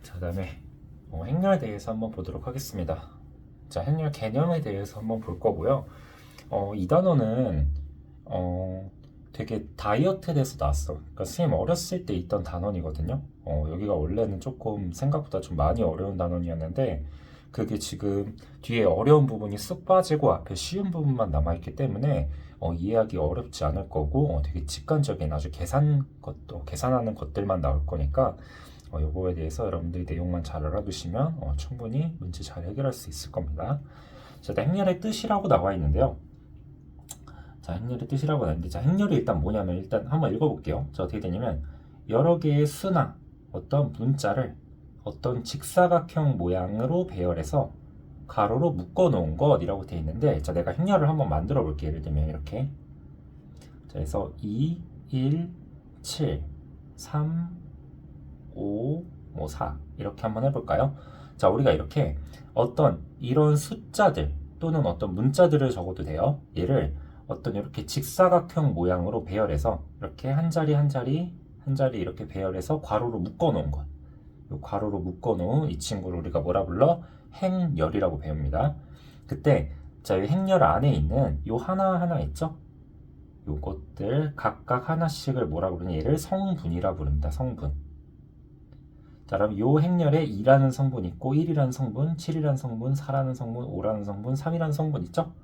자, 그다음에 행렬에 대해서 한번 보도록 하겠습니다. 자, 행렬 개념에 대해서 한번 볼 거고요. 이 단어는 되게 다이어트에서 나왔어. 그러니까 선생님 어렸을 때 있던 단원이거든요. 여기가 원래는 조금 생각보다 좀 많이 어려운 단원이었는데 그게 지금 뒤에 어려운 부분이 쑥 빠지고 앞에 쉬운 부분만 남아있기 때문에 이해하기 어렵지 않을 거고 되게 직관적인 아주 계산하는 것들만 나올 거니까 요거에 대해서 여러분들이 내용만 잘 알아두시면 충분히 문제 잘 해결할 수 있을 겁니다. 자, 일단 행렬의 뜻이라고 나와 있는데요. 자, 행렬의 뜻이라고 하는데, 자, 행렬이 일단 뭐냐면, 일단 한번 읽어볼게요. 자, 어떻게 되냐면, 여러 개의 수나 어떤 문자를 어떤 직사각형 모양으로 배열해서 가로로 묶어 놓은 것이라고 되어 있는데, 자, 내가 행렬을 한번 만들어 볼게요. 예를 들면, 이렇게. 자, 그래서 2, 1, 7, 3, 5, 4. 이렇게 한번 해볼까요? 자, 우리가 이렇게 어떤 이런 숫자들 또는 어떤 문자들을 적어도 돼요. 얘를 어떤 이렇게 직사각형 모양으로 배열해서 이렇게 한 자리 한 자리 한 자리 이렇게 배열해서 괄호로 묶어 놓은 것. 이 괄호로 묶어 놓은 이 친구를 우리가 뭐라 불러? 행렬이라고 배웁니다. 그때 자, 이 행렬 안에 있는 요 하나하나 있죠? 요것들 각각 하나씩을 뭐라 부르냐? 얘를 성분이라 부릅니다. 성분. 자, 그럼 요 행렬에 2라는 성분 있고 1이라는 성분, 7이라는 성분, 4라는 성분, 5라는 성분, 3이라는 성분 있죠?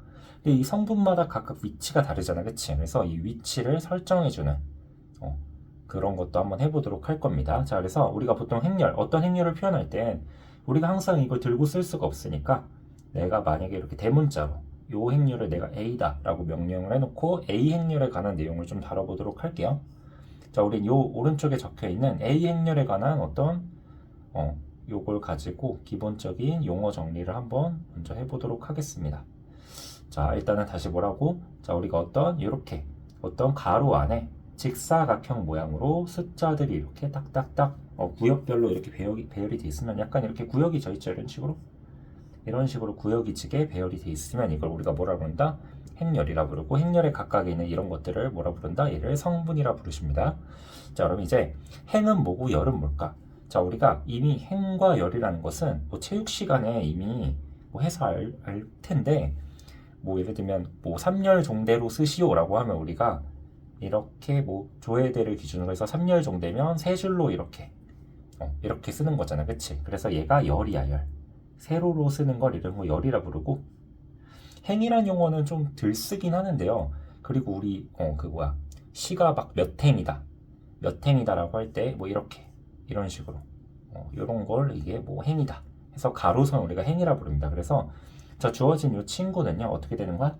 근데 이 성분마다 각각 위치가 다르잖아, 그치? 그래서 이 위치를 설정해주는 그런 것도 한번 해보도록 할 겁니다. 자, 그래서 우리가 보통 행렬, 어떤 행렬을 표현할 땐 우리가 항상 이걸 들고 쓸 수가 없으니까 내가 만약에 이렇게 대문자로 요 행렬을 내가 A다 라고 명령을 해놓고 A 행렬에 관한 내용을 좀 다뤄보도록 할게요. 자, 우린 요 오른쪽에 적혀 있는 A 행렬에 관한 어떤 요걸 가지고 기본적인 용어 정리를 한번 먼저 해보도록 하겠습니다. 자, 일단은 다시 뭐라고? 자, 우리가 이렇게 어떤 가로 안에 직사각형 모양으로 숫자들이 이렇게 딱딱딱 구역별로 이렇게 배열이 돼 있으면 약간 이렇게 구역이 져 있죠. 이런 식으로 구역이 지게 배열이 돼 있으면 이걸 우리가 뭐라 부른다? 행렬이라 부르고 행렬에 각각에 있는 이런 것들을 뭐라 부른다? 얘를 성분이라 부르십니다. 자, 그럼 이제 행은 뭐고 열은 뭘까? 자, 우리가 이미 행과 열이라는 것은 체육 시간에 이미 해서 알 텐데 예를 들면 3열 종대로 쓰시오라고 하면 우리가 이렇게 조해대를 기준으로 해서 3열 종대면 세 줄로 이렇게 쓰는 거잖아, 그치? 그래서 얘가 열이야, 열. 세로로 쓰는 걸 이런 거 열이라 부르고 행이란 용어는 좀 덜 쓰긴 하는데요. 그리고 우리 시가 막 몇 행이다라고 할 때 이렇게 이런 식으로 이런 걸 이게 행이다 해서 가로선 우리가 행이라 부릅니다. 그래서 자, 주어진 이 친구는요 어떻게 되는 거야?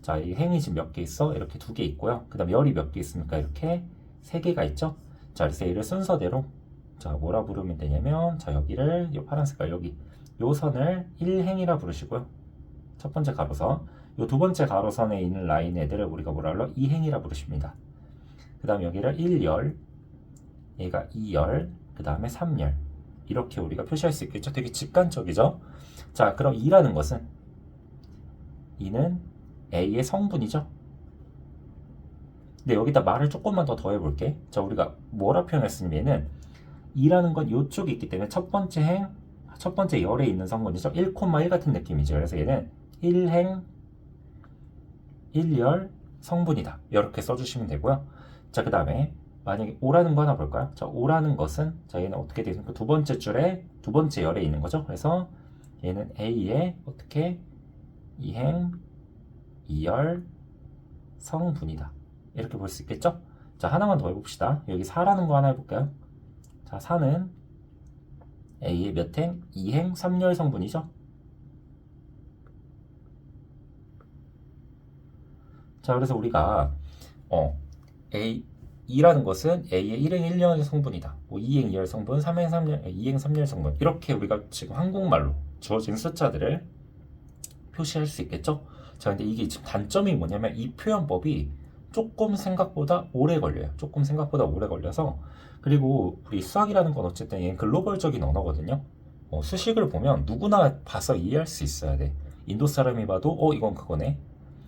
자, 이 행이 지금 몇 개 있어? 이렇게 2개 있고요. 그 다음 열이 몇 개 있습니까? 이렇게 3개가 있죠. 자, 그래서 얘를 순서대로 자, 뭐라 부르면 되냐면 자, 여기를 이 파란 색깔 여기 요 선을 1행이라 부르시고요. 첫 번째 가로선 요 두 번째 가로선에 있는 라인 애들을 우리가 뭐라 불러? 2행이라 부르십니다. 그 다음 여기를 1열, 얘가 2열, 그 다음에 3열 이렇게 우리가 표시할 수 있겠죠. 되게 직관적이죠. 자, 그럼 2라는 것은 2는 A의 성분이죠. 근데 여기다 말을 조금만 더 더해볼게. 자, 우리가 뭐라 표현했으면 얘는 2라는 건 이쪽에 있기 때문에 첫 번째 열에 있는 성분이죠. 1,1 같은 느낌이죠. 그래서 얘는 1행 1열 성분이다. 이렇게 써주시면 되고요. 자, 그 다음에 만약에 5라는 거 하나 볼까요? 자, 5라는 것은 자, 얘는 어떻게 되어 있습니까? 두 번째 줄에 두 번째 열에 있는 거죠. 그래서 얘는 A의 어떻게 2행 2열 성분이다. 이렇게 볼 수 있겠죠? 자, 하나만 더 해봅시다. 여기 4라는 거 하나 해볼까요? 자, 4는 A의 몇 행? 2행 3열 성분이죠? 자, 그래서 우리가 A라는 것은 A의 1행 1열 성분이다. 2행 2열 성분, 3행 3열, 2행 3열 성분 이렇게 우리가 지금 한국말로 주어진 숫자들을 표시할 수 있겠죠? 자, 근데 이게 지금 단점이 뭐냐면 이 표현법이 조금 생각보다 오래 걸려서 그리고 우리 수학이라는 건 어쨌든 얘는 글로벌적인 언어거든요. 수식을 보면 누구나 봐서 이해할 수 있어야 돼. 인도 사람이 봐도 이건 그거네.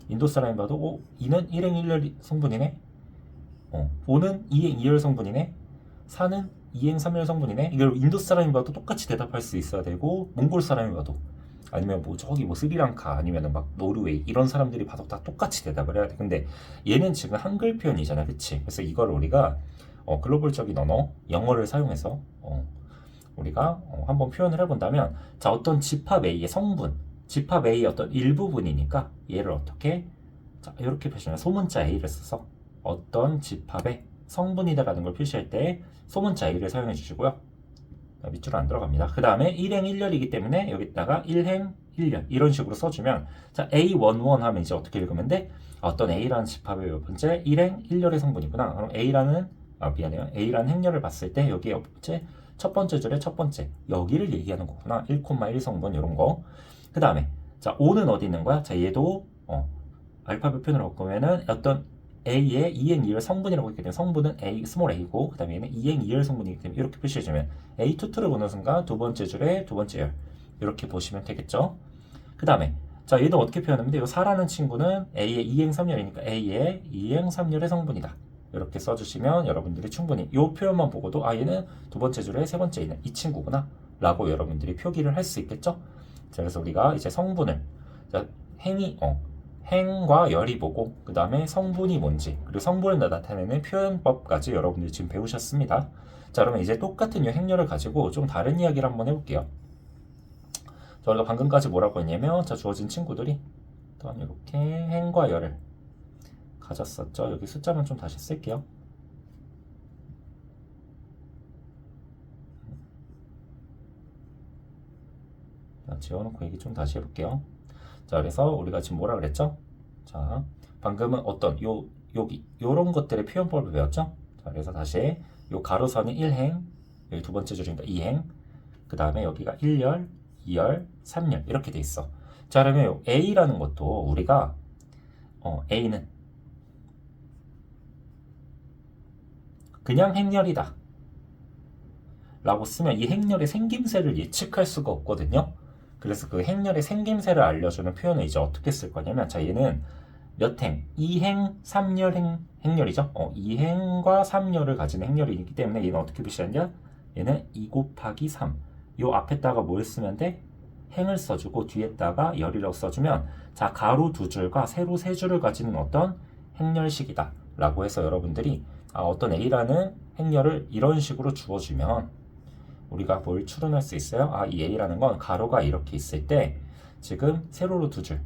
인도 사람이 봐도 2는 1행 1열 성분이네. 5는 2행 2열 성분이네. 4는 2행 3열 성분이네. 이걸 인도 사람이 봐도 똑같이 대답할 수 있어야 되고, 몽골 사람이 봐도, 아니면 뭐 저기 뭐 스리랑카 아니면 막 노르웨이 이런 사람들이 봐도 다 똑같이 대답을 해야 돼. 근데 얘는 지금 한글 표현이잖아, 그치? 그래서 이걸 우리가 글로벌적인 언어 영어를 사용해서 우리가 한번 표현을 해본다면, 자, 어떤 집합 A의 성분, 집합 A의 어떤 일부분이니까 얘를 어떻게, 자, 이렇게 표시하면 소문자 A를 써서 어떤 집합의 성분이다라는 걸 표시할 때 소문자 A를 사용해 주시고요. 밑줄은 안 들어갑니다. 그 다음에 1행 1렬이기 때문에 여기다가 1행 1렬 이런 식으로 써주면, 자, A11 하면 이제 어떻게 읽으면 돼? 어떤 A라는 집합의 몇 번째 1행 1렬의 성분이구나. 그럼 미안해요. A라는 행렬을 봤을 때 여기에 몇 번째? 첫 번째 줄의 첫 번째 여기를 얘기하는 거구나. 1,1 성분 이런 거. 그 다음에 자, O는 어디 있는 거야? 자, 얘도 알파벳 표현으로 바꾸면은 어떤 A의 2행 2열 성분이라고 했기 때문에 성분은 A, 스몰 a고, 그 다음에 얘는 2행 2열 성분이기 때문에 이렇게 표시해주면 A22를 보는 순간 두 번째 줄에 두 번째 열 이렇게 보시면 되겠죠. 그 다음에 자, 얘도 어떻게 표현하면 돼요? 4라는 친구는 A의 2행 3열이니까 A의 2행 3열의 성분이다. 이렇게 써주시면 여러분들이 충분히 이 표현만 보고도 얘는 두 번째 줄에 세 번째 있는 이 친구구나 라고 여러분들이 표기를 할 수 있겠죠. 자, 그래서 우리가 이제 성분을, 자, 행과 열이 보고, 그 다음에 성분이 뭔지, 그리고 성분을 나타내는 표현법까지 여러분들이 지금 배우셨습니다. 자, 그러면 이제 똑같은 이 행렬을 가지고 좀 다른 이야기를 한번 해볼게요. 저희가 방금까지 뭐라고 했냐면, 자, 주어진 친구들이 또한 이렇게 행과 열을 가졌었죠. 여기 숫자만 좀 다시 쓸게요. 자, 지워놓고 얘기 좀 다시 해볼게요. 자, 그래서 우리가 지금 뭐라 그랬죠? 자, 방금은 어떤 여기 요런 것들의 표현법을 배웠죠? 자, 그래서 다시 요 가로선이 1행, 여기 두 번째 줄이니까 2행, 그 다음에 여기가 1열, 2열, 3열 이렇게 돼 있어. 자, 그러면 요 A라는 것도 우리가 A는 그냥 행렬이다 라고 쓰면 이 행렬의 생김새를 예측할 수가 없거든요. 그래서 그 행렬의 생김새를 알려주는 표현을 이제 어떻게 쓸 거냐면, 자, 얘는 몇 행? 2행 3열 행렬이죠. 2행과 3열을 가진 행렬이기 때문에 얘는 어떻게 표시하냐? 얘는 2 곱하기 3. 요 앞에다가 뭘 쓰면 돼? 행을 써주고 뒤에다가 열이라고 써주면, 자, 가로 두 줄과 세로 세 줄을 가지는 어떤 행렬식이다 라고 해서 여러분들이 어떤 A라는 행렬을 이런 식으로 주어주면 우리가 뭘 추론할 수 있어요? 이 A라는 건 가로가 이렇게 있을 때 지금 세로로 두 줄,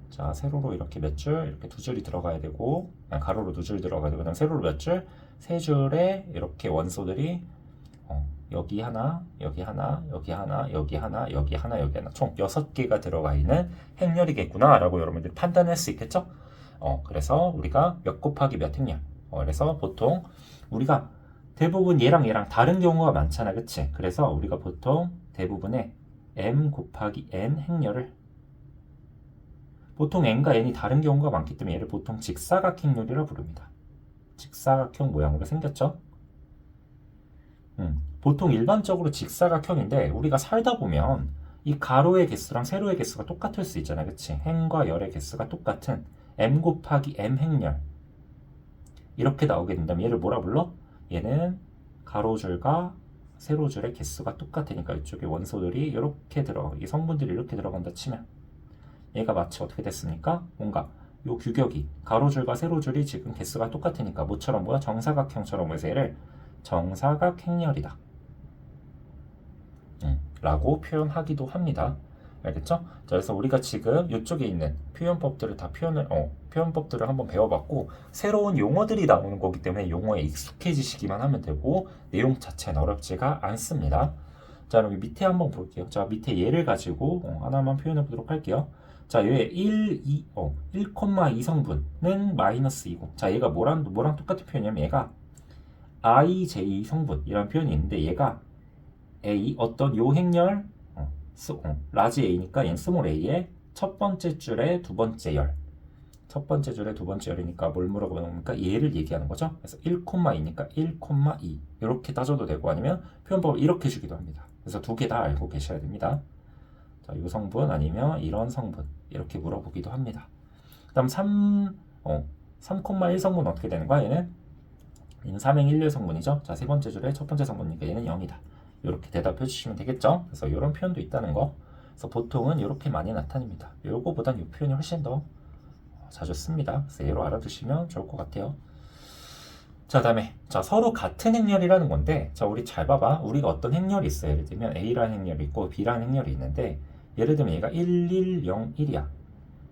자, 세로로 이렇게 몇 줄, 이렇게 두 줄이 들어가야 되고, 가로로 두 줄 들어가야 되고, 그다음 세로로 몇 줄, 세 줄에 이렇게 원소들이 여기 하나, 여기 하나, 여기 하나, 여기 하나, 여기 하나, 여기 하나, 총 6개가 들어가 있는 행렬이겠구나 라고 여러분들이 판단할 수 있겠죠? 그래서 우리가 몇 곱하기 몇 행렬. 그래서 보통 우리가 대부분 얘랑 다른 경우가 많잖아, 그치? 그래서 우리가 보통 대부분의 m 곱하기 n 행렬을, 보통 n과 n이 다른 경우가 많기 때문에 얘를 보통 직사각행렬이라 부릅니다. 직사각형 모양으로 생겼죠? 보통 일반적으로 직사각형인데 우리가 살다 보면 이 가로의 개수랑 세로의 개수가 똑같을 수 있잖아, 그치? 행과 열의 개수가 똑같은 m 곱하기 m 행렬 이렇게 나오게 된다면 얘를 뭐라 불러? 얘는 가로줄과 세로줄의 개수가 똑같으니까 이쪽에 원소들이 이렇게 이 성분들이 이렇게 들어간다 치면 얘가 마치 어떻게 됐습니까? 뭔가 요 규격이 가로줄과 세로줄이 지금 개수가 똑같으니까 뭐처럼 보여? 정사각형처럼 보여서 얘를 정사각행렬이다 라고 표현하기도 합니다. 알겠죠? 자, 그래서 우리가 지금 이쪽에 있는 표현법들을 표현법들을 한번 배워봤고, 새로운 용어들이 나오는 거기 때문에 용어에 익숙해지시기만 하면 되고 내용 자체는 어렵지가 않습니다. 자, 그럼 밑에 한번 볼게요. 자, 밑에 얘를 가지고 하나만 표현해 보도록 할게요. 자, 얘 1,2 성분은 마이너스 2고, 자, 얘가 뭐랑 똑같은 표현이냐면 얘가 IJ 성분이라는 표현이 있는데 얘가 A 어떤 요 행렬 라지 A니까 얘는 스몰 A의 첫 번째 줄에 두 번째 열, 첫 번째 줄에 두 번째 열이니까 뭘 물어보니까 얘를 얘기하는 거죠. 그래서 1,2니까 1,2 이렇게 따져도 되고, 아니면 표현법을 이렇게 주기도 합니다. 그래서 두 개 다 알고 계셔야 됩니다. 자, 이 성분 아니면 이런 성분 이렇게 물어보기도 합니다. 그 다음 3,1 성분 어떻게 되는 거야? 얘는 얘는 삼행 1류의 성분이죠. 자, 세 번째 줄에 첫 번째 성분이니까 얘는 0이다. 이렇게 대답해 주시면 되겠죠. 그래서 이런 표현도 있다는 거. 그래서 보통은 이렇게 많이 나타납니다. 요거보단 이 표현이 훨씬 더 자주 씁니다. 그래서 얘로 알아두시면 좋을 것 같아요. 자, 다음에 자, 서로 같은 행렬이라는 건데, 자, 우리 잘 봐봐. 우리가 어떤 행렬이 있어요. 예를 들면 A라는 행렬이 있고 B라는 행렬이 있는데, 예를 들면 얘가 1, 1, 0, 1이야.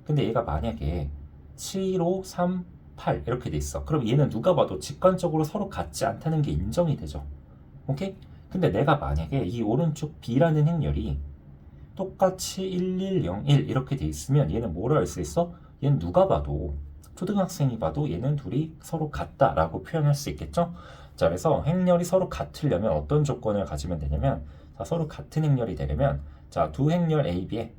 근데 얘가 만약에 7, 5, 3, 8 이렇게 돼 있어. 그럼 얘는 누가 봐도 직관적으로 서로 같지 않다는 게 인정이 되죠. 오케이? 근데 내가 만약에 이 오른쪽 B라는 행렬이 똑같이 1, 1, 0, 1 이렇게 돼 있으면 얘는 뭐라 할 수 있어? 얘는 누가 봐도, 초등학생이 봐도 얘는 둘이 서로 같다라고 표현할 수 있겠죠? 자, 그래서 행렬이 서로 같으려면 어떤 조건을 가지면 되냐면, 자, 서로 같은 행렬이 되려면, 자, 두 행렬 A, B에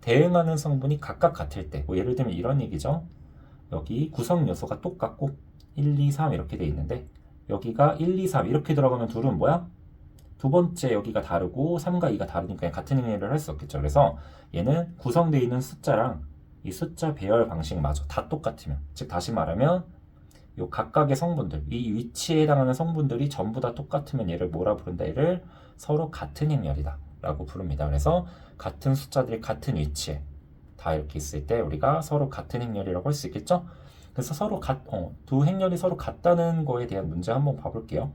대응하는 성분이 각각 같을 때, 뭐 예를 들면 이런 얘기죠. 여기 구성 요소가 똑같고 1, 2, 3 이렇게 돼 있는데, 여기가 1, 2, 3 이렇게 들어가면 둘은 뭐야? 두 번째 여기가 다르고 3과 2가 다르니까 같은 행렬을 할 수 없겠죠. 그래서 얘는 구성되어 있는 숫자랑 이 숫자 배열 방식마저 다 똑같으면, 즉 다시 말하면 요 각각의 성분들, 이 위치에 해당하는 성분들이 전부 다 똑같으면 얘를 뭐라 부른다? 얘를 서로 같은 행렬이다 라고 부릅니다. 그래서 같은 숫자들이 같은 위치에 다 이렇게 있을 때 우리가 서로 같은 행렬이라고 할 수 있겠죠? 그래서 두 행렬이 서로 같다는 거에 대한 문제 한번 봐볼게요.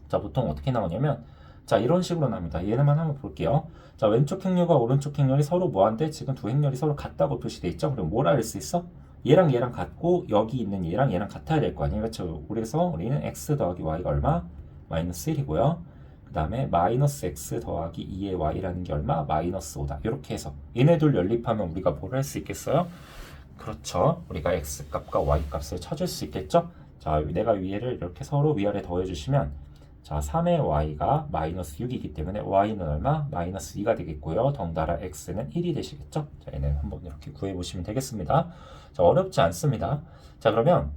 자, 보통 어떻게 나오냐면, 자, 이런 식으로 나옵니다. 얘네만 한번 볼게요. 자, 왼쪽 행렬과 오른쪽 행렬이 서로 뭐한데, 지금 두 행렬이 서로 같다고 표시되어 있죠? 그럼 뭐라 할 수 있어? 얘랑 얘랑 같고 여기 있는 얘랑 얘랑 같아야 될 거 아니에요? 그렇죠? 그래서 우리는 x 더하기 y가 얼마? 마이너스 1이고요. 그 다음에 마이너스 x 더하기 2의 y라는 게 얼마? 마이너스 5다. 이렇게 해서 얘네 둘 연립하면 우리가 뭘 할 수 있겠어요? 그렇죠. 우리가 x 값과 y 값을 찾을 수 있겠죠? 자, 내가 위에를 이렇게 서로 위아래 더해주시면, 자, 3의 y가 마이너스 6이기 때문에 y는 얼마? 마이너스 2가 되겠고요. 덩달아 x는 1이 되시겠죠? 자, 얘는 한번 이렇게 구해보시면 되겠습니다. 자, 어렵지 않습니다. 자, 그러면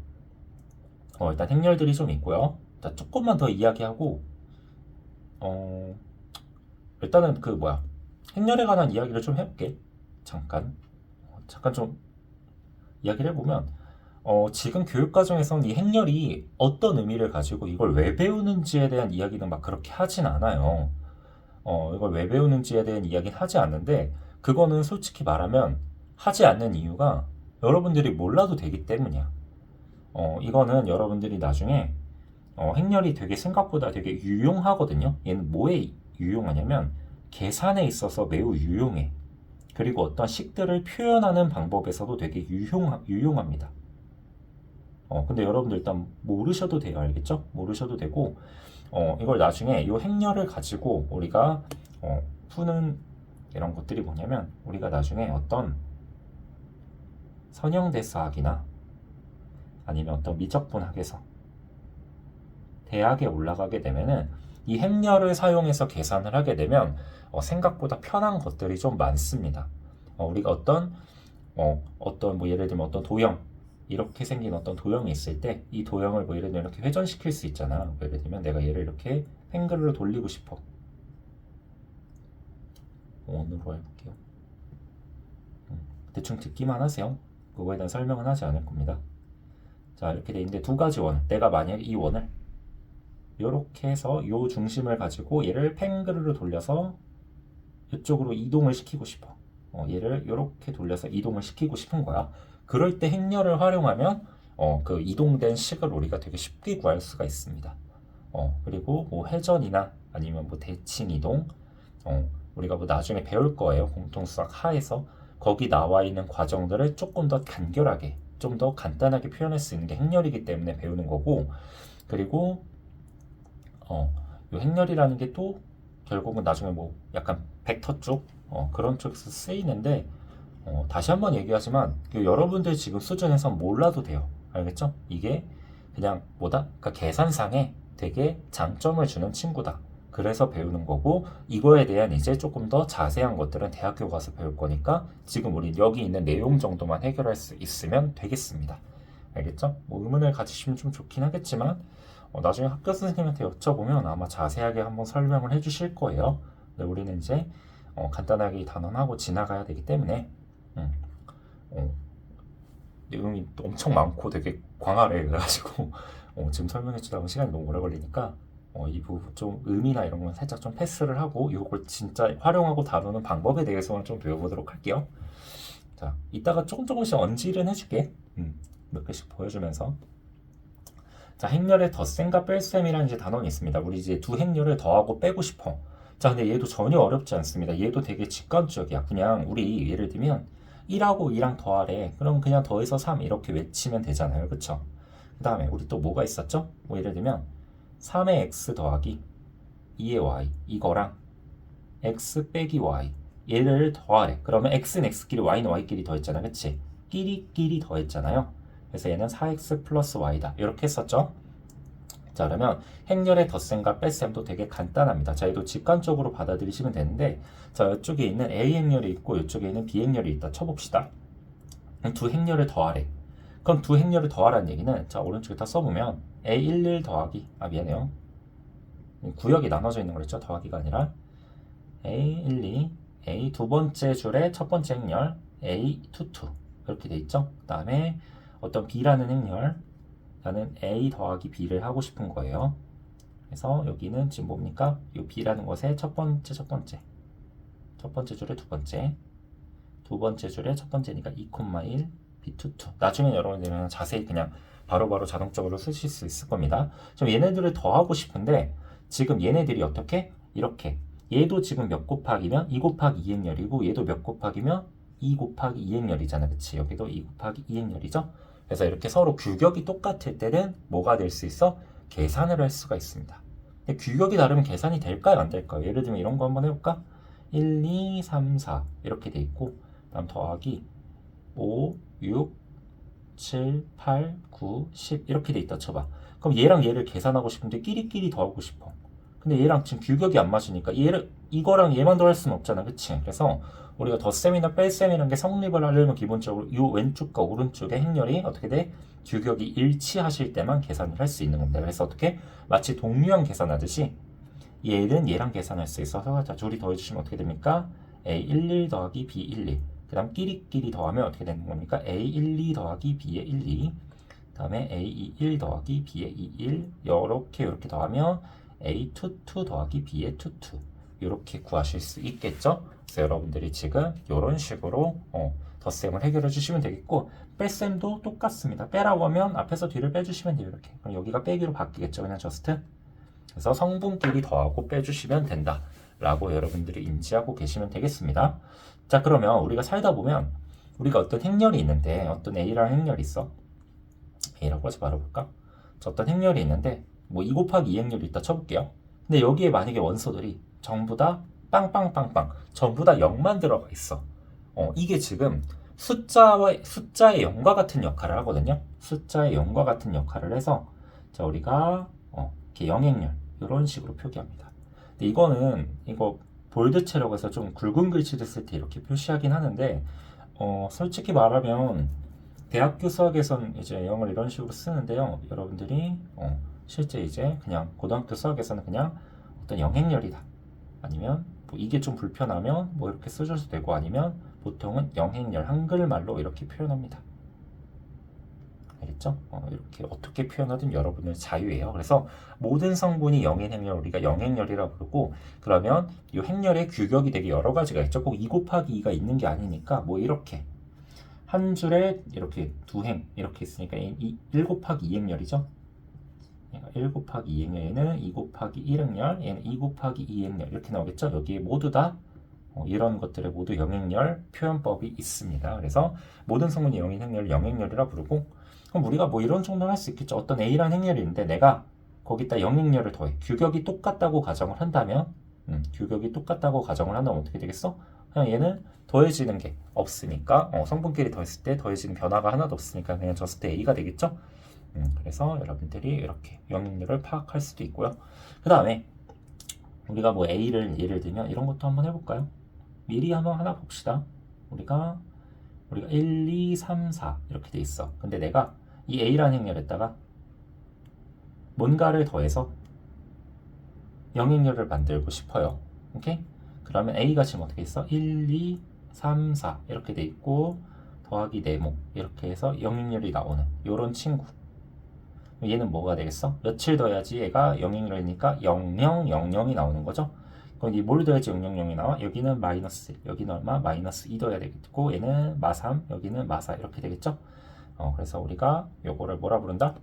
일단 행렬들이 좀 있고요. 자, 조금만 더 이야기하고 일단은 행렬에 관한 이야기를 좀 해볼게. 잠깐 좀 이야기를 해보면, 지금 교육과정에서는 이 행렬이 어떤 의미를 가지고 이걸 왜 배우는지에 대한 이야기는 막 그렇게 하진 않아요. 이걸 왜 배우는지에 대한 이야기는 하지 않는데, 그거는 솔직히 말하면 하지 않는 이유가 여러분들이 몰라도 되기 때문이야. 이거는 여러분들이 나중에 행렬이 되게 생각보다 되게 유용하거든요. 얘는 뭐에 유용하냐면 계산에 있어서 매우 유용해. 그리고 어떤 식들을 표현하는 방법에서도 되게 유용합니다. 근데 여러분들 일단 모르셔도 돼요. 알겠죠? 모르셔도 되고, 이걸 나중에 이 행렬을 가지고 우리가 푸는 이런 것들이 뭐냐면, 우리가 나중에 어떤 선형대수학이나 아니면 어떤 미적분학에서 대학에 올라가게 되면은 이 행렬을 사용해서 계산을 하게 되면 생각보다 편한 것들이 좀 많습니다. 우리가 어떤 뭐 예를 들면 어떤 도형, 이렇게 생긴 어떤 도형이 있을 때 이 도형을 뭐 예를 들면 이렇게 회전시킬 수 있잖아. 뭐 예를 들면 내가 얘를 이렇게 팽글로 돌리고 싶어. 원으로 해볼게요. 대충 듣기만 하세요. 그거에 대한 설명은 하지 않을 겁니다. 자, 이렇게 돼 있는데 두 가지 원. 내가 만약에 이 원을 이렇게 해서 이 중심을 가지고 얘를 팽글로 돌려서 이쪽으로 이동을 시키고 싶어. 얘를 이렇게 돌려서 이동을 시키고 싶은 거야. 그럴 때 행렬을 활용하면 그 이동된 식을 우리가 되게 쉽게 구할 수가 있습니다. 그리고 뭐 회전이나 아니면 뭐 대칭 이동, 우리가 뭐 나중에 배울 거예요. 공통수학 하에서 거기 나와 있는 과정들을 조금 더 간결하게, 좀 더 간단하게 표현할 수 있는 게 행렬이기 때문에 배우는 거고, 그리고 이 행렬이라는 게 또 결국은 나중에 뭐 약간 벡터 쪽 그런 쪽에서 쓰이는데, 다시 한번 얘기하지만 여러분들 지금 수준에서 몰라도 돼요. 알겠죠? 이게 그냥 그러니까 계산상에 되게 장점을 주는 친구다. 그래서 배우는 거고, 이거에 대한 이제 조금 더 자세한 것들은 대학교 가서 배울 거니까 지금 우리 여기 있는 내용 정도만 해결할 수 있으면 되겠습니다. 알겠죠? 뭐 의문을 가지시면 좀 좋긴 하겠지만 나중에 학교 선생님한테 여쭤보면 아마 자세하게 한번 설명을 해주실 거예요. 근데 우리는 이제 간단하게 단언하고 지나가야 되기 때문에 내용이 엄청 많고 되게 광활해. 그래가지고 지금 설명해 주다 보면 시간이 너무 오래 걸리니까 이 부분 좀 의미나 이런 건 살짝 좀 패스를 하고 이걸 진짜 활용하고 다루는 방법에 대해서만 좀 배워보도록 할게요. 자, 이따가 조금씩 언질은 해줄게. 몇 개씩 보여주면서. 자, 행렬에 덧셈과 뺄셈이라는 이제 단원이 있습니다. 우리 이제 두 행렬을 더하고 빼고 싶어. 자, 근데 얘도 전혀 어렵지 않습니다. 얘도 되게 직관적이야. 그냥 우리 예를 들면 1하고 2랑 더하래. 그럼 그냥 더해서 3 이렇게 외치면 되잖아요. 그쵸? 그 다음에 우리 또 뭐가 있었죠? 뭐 예를 들면 3의 x 더하기 2의 y 이거랑 x 빼기 y 얘를 더하래. 그러면 x는 x끼리 y는 y끼리 더했잖아. 그치? 끼리끼리 더했잖아요. 그래서 얘는 4x 플러스 y다. 이렇게 했었죠? 자, 그러면 행렬의 덧셈과 뺄셈도 되게 간단합니다. 자, 얘도 직관적으로 받아들이시면 되는데, 자, 이쪽에 있는 A 행렬이 있고 이쪽에 있는 B 행렬이 있다 쳐봅시다. 두 행렬을 더하래. 그럼 두 행렬을 더하라는 얘기는, 자, 오른쪽에 다 써보면 A11 더하기, 미안해요. 구역이 나눠져 있는 거랬죠? 더하기가 아니라 A12, A 두 번째 줄의 첫 번째 행렬 A22 이렇게 돼 있죠? 그 다음에 어떤 B라는 행렬, 나는 A 더하기 B를 하고 싶은 거예요. 그래서 여기는 지금 뭡니까? 이 B라는 것의 첫 번째 줄의 두 번째 줄의 첫 번째니까 2,1 B22. 나중에 여러분들은 자세히 그냥 바로바로 자동적으로 쓰실 수 있을 겁니다. 좀 얘네들을 더하고 싶은데 지금 얘네들이 어떻게? 이렇게 얘도 지금 몇 곱하기면 2 곱하기 2행렬이고 얘도 몇 곱하기면 2 곱하기 2행렬이잖아. 그치? 여기도 2 곱하기 2행렬이죠? 그래서 이렇게 서로 규격이 똑같을 때는 뭐가 될 수 있어? 계산을 할 수가 있습니다. 근데 규격이 다르면 계산이 될까요? 안 될까요? 예를 들면 이런 거 한번 해볼까? 1, 2, 3, 4 이렇게 돼 있고 다음 더하기 5, 6, 7, 8, 9, 10 이렇게 돼 있다 쳐봐. 그럼 얘랑 얘를 계산하고 싶은데 끼리끼리 더하고 싶어. 근데 얘랑 지금 규격이 안 맞으니까 이거랑 얘만 더할 수는 없잖아. 그치? 그래서 우리가 덧셈이나 뺄셈이라는 게 성립을 하려면 기본적으로 이 왼쪽과 오른쪽의 행렬이 어떻게 돼? 규격이 일치하실 때만 계산을 할 수 있는 겁니다. 그래서 어떻게? 마치 동류형 계산하듯이 얘는 얘랑 계산할 수 있어서 자, 둘이 더해주시면 어떻게 됩니까? A11 더하기 B11 그 다음 끼리끼리 더하면 어떻게 되는 겁니까? A12 더하기 B의 12 그 다음에 A21 더하기 B의 21 이렇게 더하면 A22 더하기 B의 22 이렇게 구하실 수 있겠죠? 그래서 여러분들이 지금 이런 식으로 덧셈을 해결해 주시면 되겠고 뺄셈도 똑같습니다. 빼라고 하면 앞에서 뒤를 빼주시면 돼요. 이렇게. 그럼 여기가 빼기로 바뀌겠죠. 그냥 저스트. 그래서 성분끼리 더하고 빼주시면 된다. 라고 여러분들이 인지하고 계시면 되겠습니다. 자, 그러면 우리가 살다 보면 우리가 어떤 행렬이 있는데 어떤 A라는 행렬이 있어. A라고 하지 말아볼까? 저 어떤 행렬이 있는데 뭐 2 곱하기 2 행렬이 있다 쳐볼게요. 근데 여기에 만약에 원소들이 전부 다 빵빵빵빵 전부 다 0만 들어가 있어. 이게 지금 숫자의 0과 같은 역할을 하거든요. 숫자의 0과 같은 역할을 해서 자 우리가 이렇게 영행렬 이런 식으로 표기합니다. 근데 이거 볼드체라고 해서 좀 굵은 글씨를 쓸 때 이렇게 표시하긴 하는데 솔직히 말하면 대학교 수학에서는 이제 영어를 이런 식으로 쓰는데요. 여러분들이 실제 이제 그냥 고등학교 수학에서는 그냥 어떤 영행렬이다. 아니면 뭐 이게 좀 불편하면 뭐 이렇게 써줘도 되고 아니면 보통은 영행렬 한글말로 이렇게 표현합니다. 알겠죠? 이렇게 어떻게 표현하든 여러분의 자유예요. 그래서 모든 성분이 영인 행렬 우리가 영행렬이라고 부르고 그러면 이 행렬의 규격이 되게 여러 가지가 있죠. 꼭 2 곱하기 2가 있는 게 아니니까 뭐 이렇게 한 줄에 이렇게 두 행 이렇게 있으니까 1 곱하기 2 행렬이죠. 1 곱하기 2 행렬 얘는 2 곱하기 1 행렬 얘는 2 곱하기 2 행렬 이렇게 나오겠죠. 여기에 모두 다 이런 것들에 모두 영행렬 표현법이 있습니다. 그래서 모든 성분이 영인 행렬을 영행렬이라 부르고 그럼 우리가 뭐 이런 정도는 할 수 있겠죠. 어떤 A라는 행렬이 있는데 내가 거기다 영행렬을 더해 규격이 똑같다고 가정을 한다면 규격이 똑같다고 가정을 한다면 어떻게 되겠어? 그냥 얘는 더해지는 게 없으니까 성분끼리 더했을 때 더해지는 변화가 하나도 없으니까 그냥 저스트 A가 되겠죠. 그래서 여러분들이 이렇게 영역률을 파악할 수도 있고요. 그 다음에 우리가 뭐 A를 예를 들면 이런 것도 한번 해볼까요? 미리 한번 하나 봅시다. 우리가 1, 2, 3, 4 이렇게 돼 있어. 근데 내가 이 A라는 행렬에다가 뭔가를 더해서 영역률을 만들고 싶어요. 오케이? 그러면 A가 지금 어떻게 있어? 1, 2, 3, 4 이렇게 돼 있고 더하기 네모 이렇게 해서 영역률이 나오는 이런 친구. 얘는 뭐가 되겠어? 며칠 더해야지 얘가 0이니까 0000이 나오는 거죠. 그럼 이 뭘 더해야지 000이 나와? 여기는 마이너스 1, 여기는 얼마? 마이너스 2 더해야 되겠고 얘는 마3, 여기는 마4 이렇게 되겠죠. 그래서 우리가 요거를 뭐라 부른다?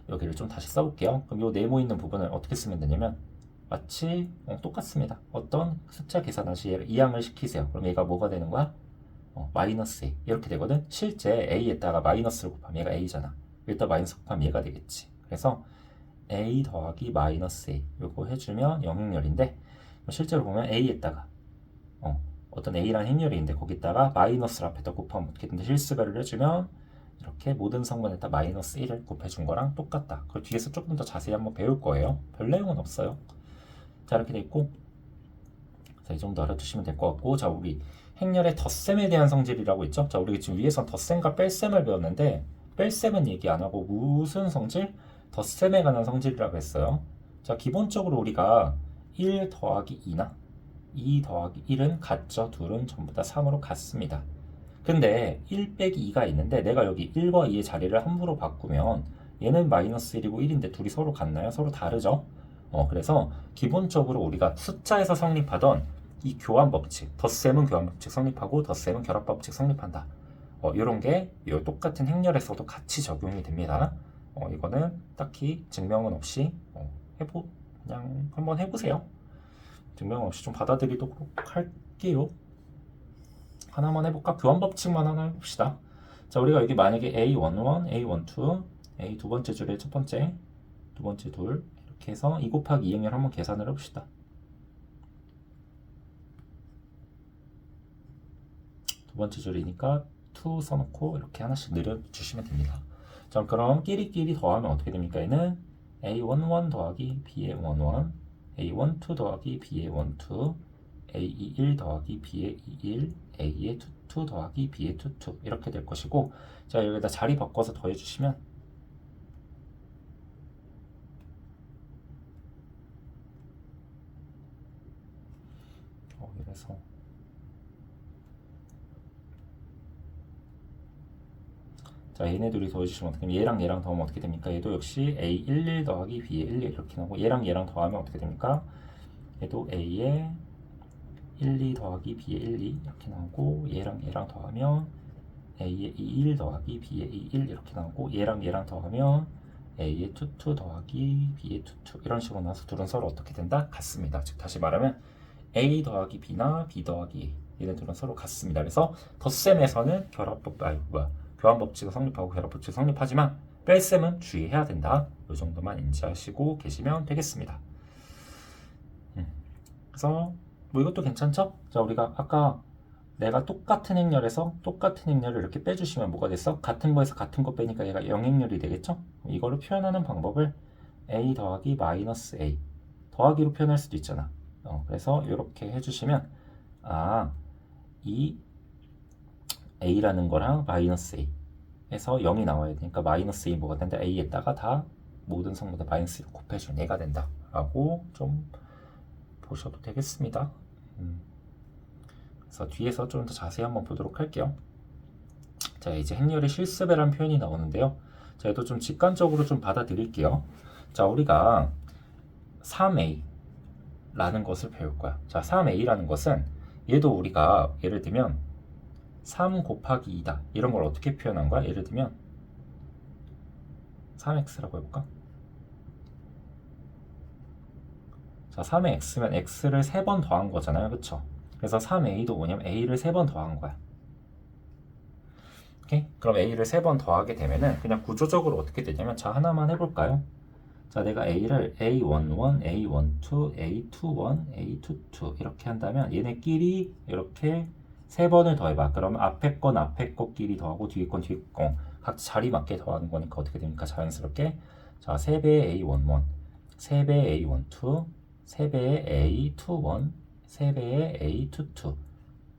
여기를 좀 다시 써볼게요. 그럼 요 네모 있는 부분을 어떻게 쓰면 되냐면 마치 똑같습니다. 어떤 숫자 계산하시 얘를 이항을 시키세요. 그럼 얘가 뭐가 되는 거야? 마이너스 A 이렇게 되거든. 실제 A에다가 마이너스를 곱하면 얘가 A잖아. 여기다 마이너스 곱하면 얘가 되겠지. 그래서 A 더하기 마이너스 A 요거 해주면 영행렬인데 실제로 보면 A에다가 어떤 A라는 행렬이 있는데 거기다가 마이너스를 앞에다 곱하면 어떻게 되는데 실수배를 해주면 이렇게 모든 성분에다 마이너스 1을 곱해준 거랑 똑같다. 그걸 뒤에서 조금 더 자세히 한번 배울 거예요. 별 내용은 없어요. 자 이렇게 돼 있고 자, 이 정도 알아두시면 될 것 같고 자 우리 행렬의 덧셈에 대한 성질이라고 있죠. 자 우리가 지금 위에선 덧셈과 뺄셈을 배웠는데 뺄셈은 얘기 안 하고 무슨 성질? 덧셈에 관한 성질이라고 했어요. 자 기본적으로 우리가 1 더하기 2나 2 더하기 1은 같죠. 둘은 전부 다 3으로 같습니다. 근데 1 빼기 2가 있는데 내가 여기 1과 2의 자리를 함부로 바꾸면 얘는 마이너스 1이고 1인데 둘이 서로 같나요? 서로 다르죠? 그래서 기본적으로 우리가 숫자에서 성립하던 이 교환 법칙, 덧셈은 교환 법칙 성립하고 덧셈은 결합 법칙 성립한다. 이런 게 이 똑같은 행렬에서도 같이 적용이 됩니다. 이거는 딱히 증명은 없이 그냥 한번 해보세요. 증명 없이 좀 받아들이도록 할게요. 하나만 해볼까? 교환 법칙만 하나 해봅시다. 자, 우리가 여기 만약에 A11, A12, A 두 번째 줄에 첫 번째, 두 번째 둘 이렇게 해서 2 곱하기 2행렬 한번 계산을 해봅시다. 두 번째 줄이니까 2 써놓고 이렇게 하나씩 늘려주시면 됩니다. 자, 그럼 끼리끼리 더하면 어떻게 됩니까? 얘는 A11 더하기 B의11, A12 더하기 B의 12, A21 더하기 B의 21, A의 22 더하기 B의 22 이렇게 될 것이고 자 여기다 자리 바꿔서 더해주시면 이래서 자 얘네 둘이 더해주시면 어떻게 됩니까? 얘랑 얘랑 더하면 어떻게 됩니까? 얘도 역시 A11 더하기 B의 11 이렇게 나오고 얘랑 얘랑 더하면 어떻게 됩니까? 얘도 A의 1, 2 더하기 B의 1, 2 이렇게 나오고 얘랑 얘랑 더하면 A의 21 더하기 B의 21 이렇게 나오고 얘랑 얘랑 더하면 A의 22 더하기 B의 22 이런 식으로 나와서 둘은 서로 어떻게 된다? 같습니다. 즉 다시 말하면 A 더하기 B나 B 더하기 A 얘네들은 서로 같습니다. 그래서 덧셈에서는 교환법칙이 성립하고 결합법칙이 성립하지만 뺄셈은 주의해야 된다. 이 정도만 인지하시고 계시면 되겠습니다. 그래서 뭐 이것도 괜찮죠? 자 우리가 아까 내가 똑같은 행렬에서 똑같은 행렬을 이렇게 빼주시면 뭐가 됐어? 같은 거에서 같은 거 빼니까 얘가 영행렬이 되겠죠? 이거를 표현하는 방법을 A 더하기 마이너스 A 더하기로 표현할 수도 있잖아. 그래서 이렇게 해주시면 이 A라는 거랑 마이너스 A 에서 0이 나와야 되니까 마이너스 A 뭐가 된다? A에다가 다 모든 성분에 마이너스 1을 곱해주면 얘가 된다 라고 좀 보셔도 되겠습니다. 그래서 뒤에서 좀 더 자세히 한번 보도록 할게요. 자 이제 행렬의 실수배라는 표현이 나오는데요. 자 얘도 좀 직관적으로 좀 받아들일게요. 자 우리가 3A 라는 것을 배울 거야. 자 3A라는 것은 얘도 우리가 예를 들면 3 곱하기 2다 이런 걸 어떻게 표현한 거야? 예를 들면 3x라고 해볼까? 자 3의 x면 x를 3번 더한 거잖아요. 그쵸? 그래서 3a도 뭐냐면 a를 3번 더한 거야. 오케이? 그럼 a를 3번 더하게 되면은 그냥 구조적으로 어떻게 되냐면 자 하나만 해볼까요? 자 내가 a를 a11, a12, a21, a22 이렇게 한다면 얘네끼리 이렇게 3번을 더해봐. 그러면 앞에 건 앞에 거끼리 더하고 뒤에 건 뒤에 거 각자 자리 맞게 더하는 거니까 어떻게 됩니까? 자연스럽게 자 3배의 a11, 3배의 a12, 3배의 a21, 3배의 a22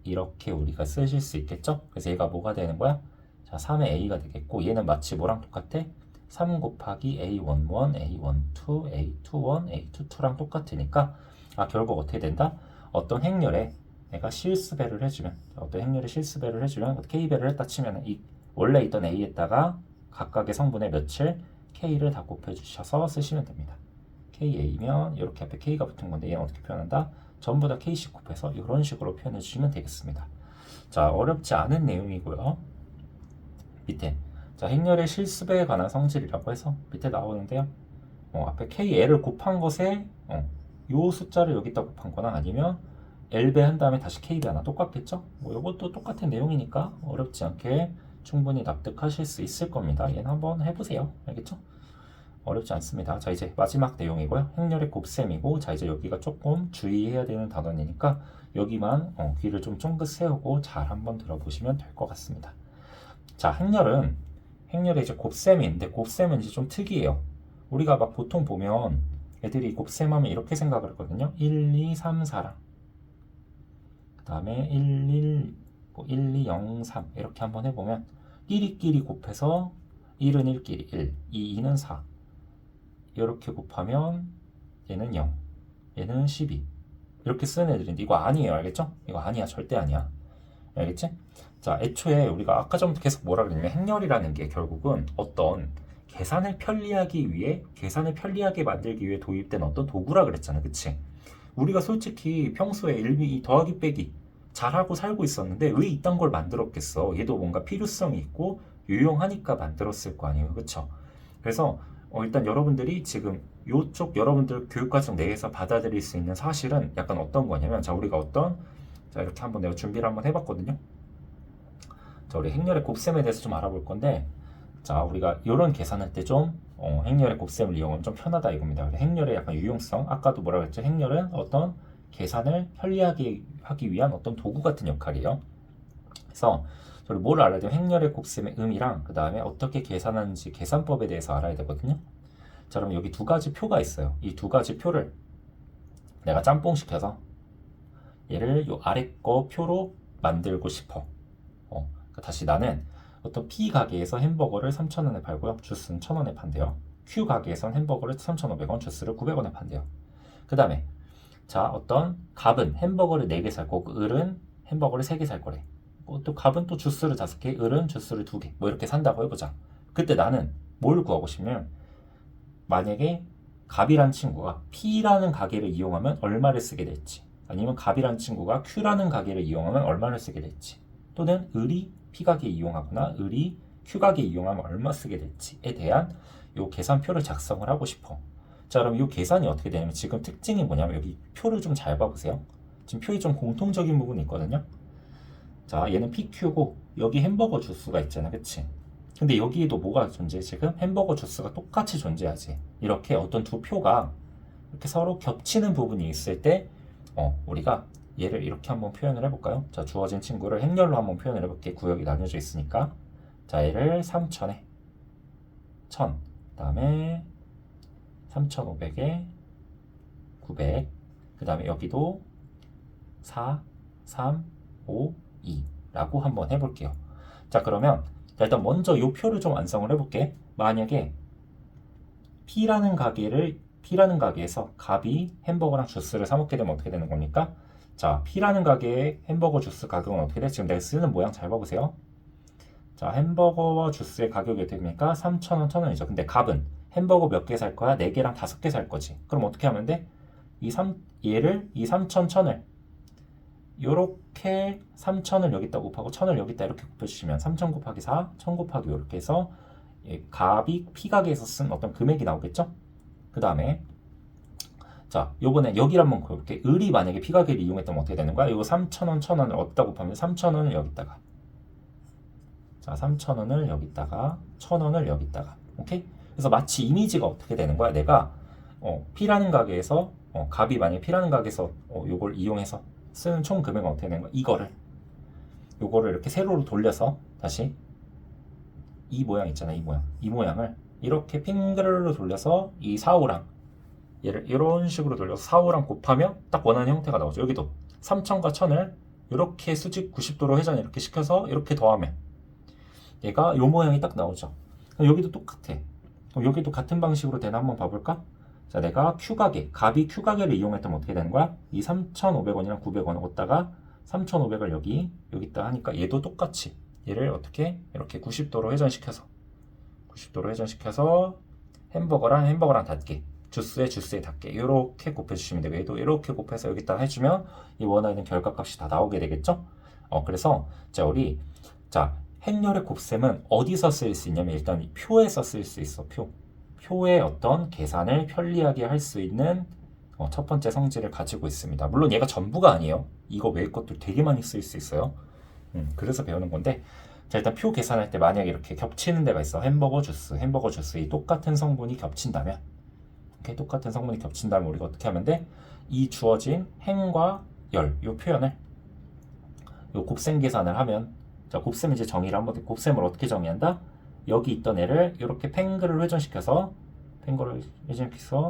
이렇게 우리가 쓰실 수 있겠죠? 그래서 얘가 뭐가 되는 거야? 자 3의 a가 되겠고 얘는 마치 뭐랑 똑같아? 3 곱하기 a11, a12, a21, a22랑 똑같으니까 결국 어떻게 된다? 어떤 행렬에 내가 실수배를 해주면 어떤 행렬에 실수배를 해주면 K배를 했다 치면 원래 있던 A에다가 각각의 성분의 며칠 K를 다 곱해주셔서 쓰시면 됩니다. KA면 이렇게 앞에 K가 붙은 건데 얘는 어떻게 표현한다? 전부 다 K씩 곱해서 이런 식으로 표현해 주시면 되겠습니다. 자, 어렵지 않은 내용이고요. 밑에 자, 행렬의 실습에 관한 성질이라고 해서 밑에 나오는데요. 앞에 KL을 곱한 것에 요 숫자를 여기다 곱한 거나 아니면 L배 한 다음에 다시 K배 하나 똑같겠죠? 이것도 똑같은 내용이니까 어렵지 않게 충분히 납득하실 수 있을 겁니다. 얘는 한번 해보세요. 알겠죠? 어렵지 않습니다. 자, 이제 마지막 내용이고요. 행렬의 곱셈이고, 자, 이제 여기가 조금 주의해야 되는 단원이니까 여기만 귀를 좀 쫑긋 세우고 잘 한번 들어보시면 될 것 같습니다. 자, 행렬의 이제 곱셈인데 곱셈은 이제 좀 특이해요. 우리가 막 보통 보면 애들이 곱셈하면 이렇게 생각을 하거든요. 1, 2, 3, 4랑 그 다음에 1, 2, 0, 3 이렇게 한번 해보면 끼리끼리 곱해서 1은 1끼리 1, 2는 4 이렇게 곱하면 얘는 0, 얘는 12 이렇게 쓰는 애들인데 이거 아니에요. 알겠죠? 이거 아니야. 절대 아니야. 알겠지? 자, 애초에 우리가 아까 전부터 계속 뭐라 그랬냐면 행렬이라는 게 결국은 어떤 계산을 편리하게 만들기 위해 도입된 어떤 도구라 그랬잖아. 그치? 우리가 솔직히 평소에 1, 더하기 빼기 잘하고 살고 있었는데 왜 이딴 걸 만들었겠어? 얘도 뭔가 필요성이 있고 유용하니까 만들었을 거 아니에요. 그쵸? 그래서 일단 여러분들이 지금 요쪽 여러분들 교육과정 내에서 받아들일 수 있는 사실은 약간 어떤 거냐면 자, 우리가 자, 이렇게 한번 내가 준비를 한번 해봤거든요. 자, 우리 행렬의 곱셈에 대해서 좀 알아볼 건데 자, 우리가 이런 계산할 때 좀 행렬의 곱셈을 이용하면 좀 편하다 이겁니다. 행렬의 약간 유용성, 아까도 뭐라 그랬죠? 행렬은 어떤 계산을 편리하게 하기 위한 어떤 도구 같은 역할이에요. 그래서 저희 뭘 알아야 돼요? 행렬의 곱셈의 의미랑 그 다음에 어떻게 계산하는지 계산법에 대해서 알아야 되거든요. 자, 그럼 여기 두 가지 표가 있어요. 이 두 가지 표를 내가 짬뽕시켜서 얘를 요 아래 거 표로 만들고 싶어. 그러니까 다시 나는 어떤 P 가게에서 햄버거를 3,000원에 팔고요. 주스는 1,000원에 판대요. Q 가게에서는 햄버거를 3,500원, 주스를 900원에 판대요. 그 다음에 자, 어떤 갑은 햄버거를 4개 살 거고 을은 햄버거를 3개 살 거래. 또 갑은 또 주스를 5개, 을은 주스를 2개. 뭐 이렇게 산다고 해보자. 그때 나는 뭘 구하고 싶냐면 만약에 갑이란 친구가 P라는 가게를 이용하면 얼마를 쓰게 될지 아니면 갑이란 친구가 Q라는 가게를 이용하면 얼마를 쓰게 될지 또는 을이 P가게 이용하거나 을이 Q가게 이용하면 얼마 쓰게 될지에 대한 요 계산표를 작성을 하고 싶어. 자, 그럼 이 계산이 어떻게 되냐면 지금 특징이 뭐냐면 여기 표를 좀 잘 봐보세요. 지금 표에 좀 공통적인 부분이 있거든요. 자, 얘는 PQ고 여기 햄버거 주스가 있잖아. 그치? 근데 여기에도 뭐가 존재해? 지금 햄버거 주스가 똑같이 존재하지. 이렇게 어떤 두 표가 이렇게 서로 겹치는 부분이 있을 때 우리가 얘를 이렇게 한번 표현을 해볼까요? 자, 주어진 친구를 행렬로 한번 표현을 해볼게. 구역이 나뉘어져 있으니까. 자, 얘를 3,000에 1,000, 그 다음에 3,500에 900, 그 다음에 여기도 4, 3, 5, 2 라고 한번 해볼게요. 자, 그러면 일단 먼저 이 표를 좀 완성을 해볼게. 만약에 P라는 가게에서 갑이 햄버거랑 주스를 사 먹게 되면 어떻게 되는 겁니까? 자, P라는 가게의 햄버거 주스 가격은 어떻게 돼? 지금 내가 쓰는 모양 잘 봐보세요. 자, 햄버거와 주스의 가격이 어떻게 됩니까? 3,000원, 1,000원이죠. 근데 갑은 햄버거 몇 개 살 거야? 4개랑 5개 살 거지. 그럼 어떻게 하면 돼? 얘를 이 3,000, 1,000을 요렇게 3,000을 여기다 곱하고 1,000을 여기다 이렇게 곱해주시면 3,000 곱하기 4, 1,000 곱하기 이렇게 해서 갑이 P가게에서 쓴 어떤 금액이 나오겠죠? 그 다음에 자, 요번에 여기를 한번 볼게. 을이 만약에 P가게를 이용했다면 어떻게 되는 거야? 이거 3,000원, 1,000원을 어디다 곱하면 3,000원을 여기다가 자, 3,000원을 여기다가 1,000원을 여기다가 오케이? 그래서 마치 이미지가 어떻게 되는 거야? 내가 P라는 가게에서 갑이 만약에 P라는 가게에서 요걸 이용해서 쓰는 총 금액은 어떻게 되는 거야? 요거를 이렇게 세로로 돌려서 다시 이 모양 있잖아. 이 모양을 이렇게 핑그르르 돌려서 이 4, 5랑 얘를 이런 식으로 돌려서 4, 5랑 곱하면 딱 원하는 형태가 나오죠. 여기도 3,000과 1,000을 이렇게 수직 90도로 회전 이렇게 시켜서 이렇게 더하면 얘가 요 모양이 딱 나오죠. 여기도 똑같아. 그럼 여기도 같은 방식으로 되나 한번 봐볼까? 자, 내가 갑이 Q가게를 이용했다면 어떻게 되는 거야? 이 3,500원이랑 900원 얻다가 3,500을 여기다 하니까 얘도 똑같이 얘를 어떻게 이렇게 90도로 회전시켜서 90도로 회전시켜서 햄버거랑 닿게, 주스에 닿게 이렇게 곱해주시면 되고, 얘도 이렇게 곱해서 여기다 해주면 이 원하는 결과값이 다 나오게 되겠죠? 그래서 우리 행렬의 곱셈은 어디서 쓸 수 있냐면 일단 이 표에서 쓸 수 있어. 표의 어떤 계산을 편리하게 할 수 있는 첫 번째 성질을 가지고 있습니다. 물론 얘가 전부가 아니에요. 이거 외의 것도 되게 많이 쓸 수 있어요. 그래서 배우는 건데, 일단 표 계산할 때 만약에 이렇게 겹치는 데가 있어. 햄버거 주스 이 똑같은 성분이 겹친다면, 똑같은 성분이 겹친다면 우리가 어떻게 하면 돼? 이 주어진 행과 열, 이 표현을 요 곱셈 계산을 하면, 곱셈 이제 정의를 한번, 곱셈을 어떻게 정의한다? 여기 있던 애를 이렇게 팽글을 회전시켜서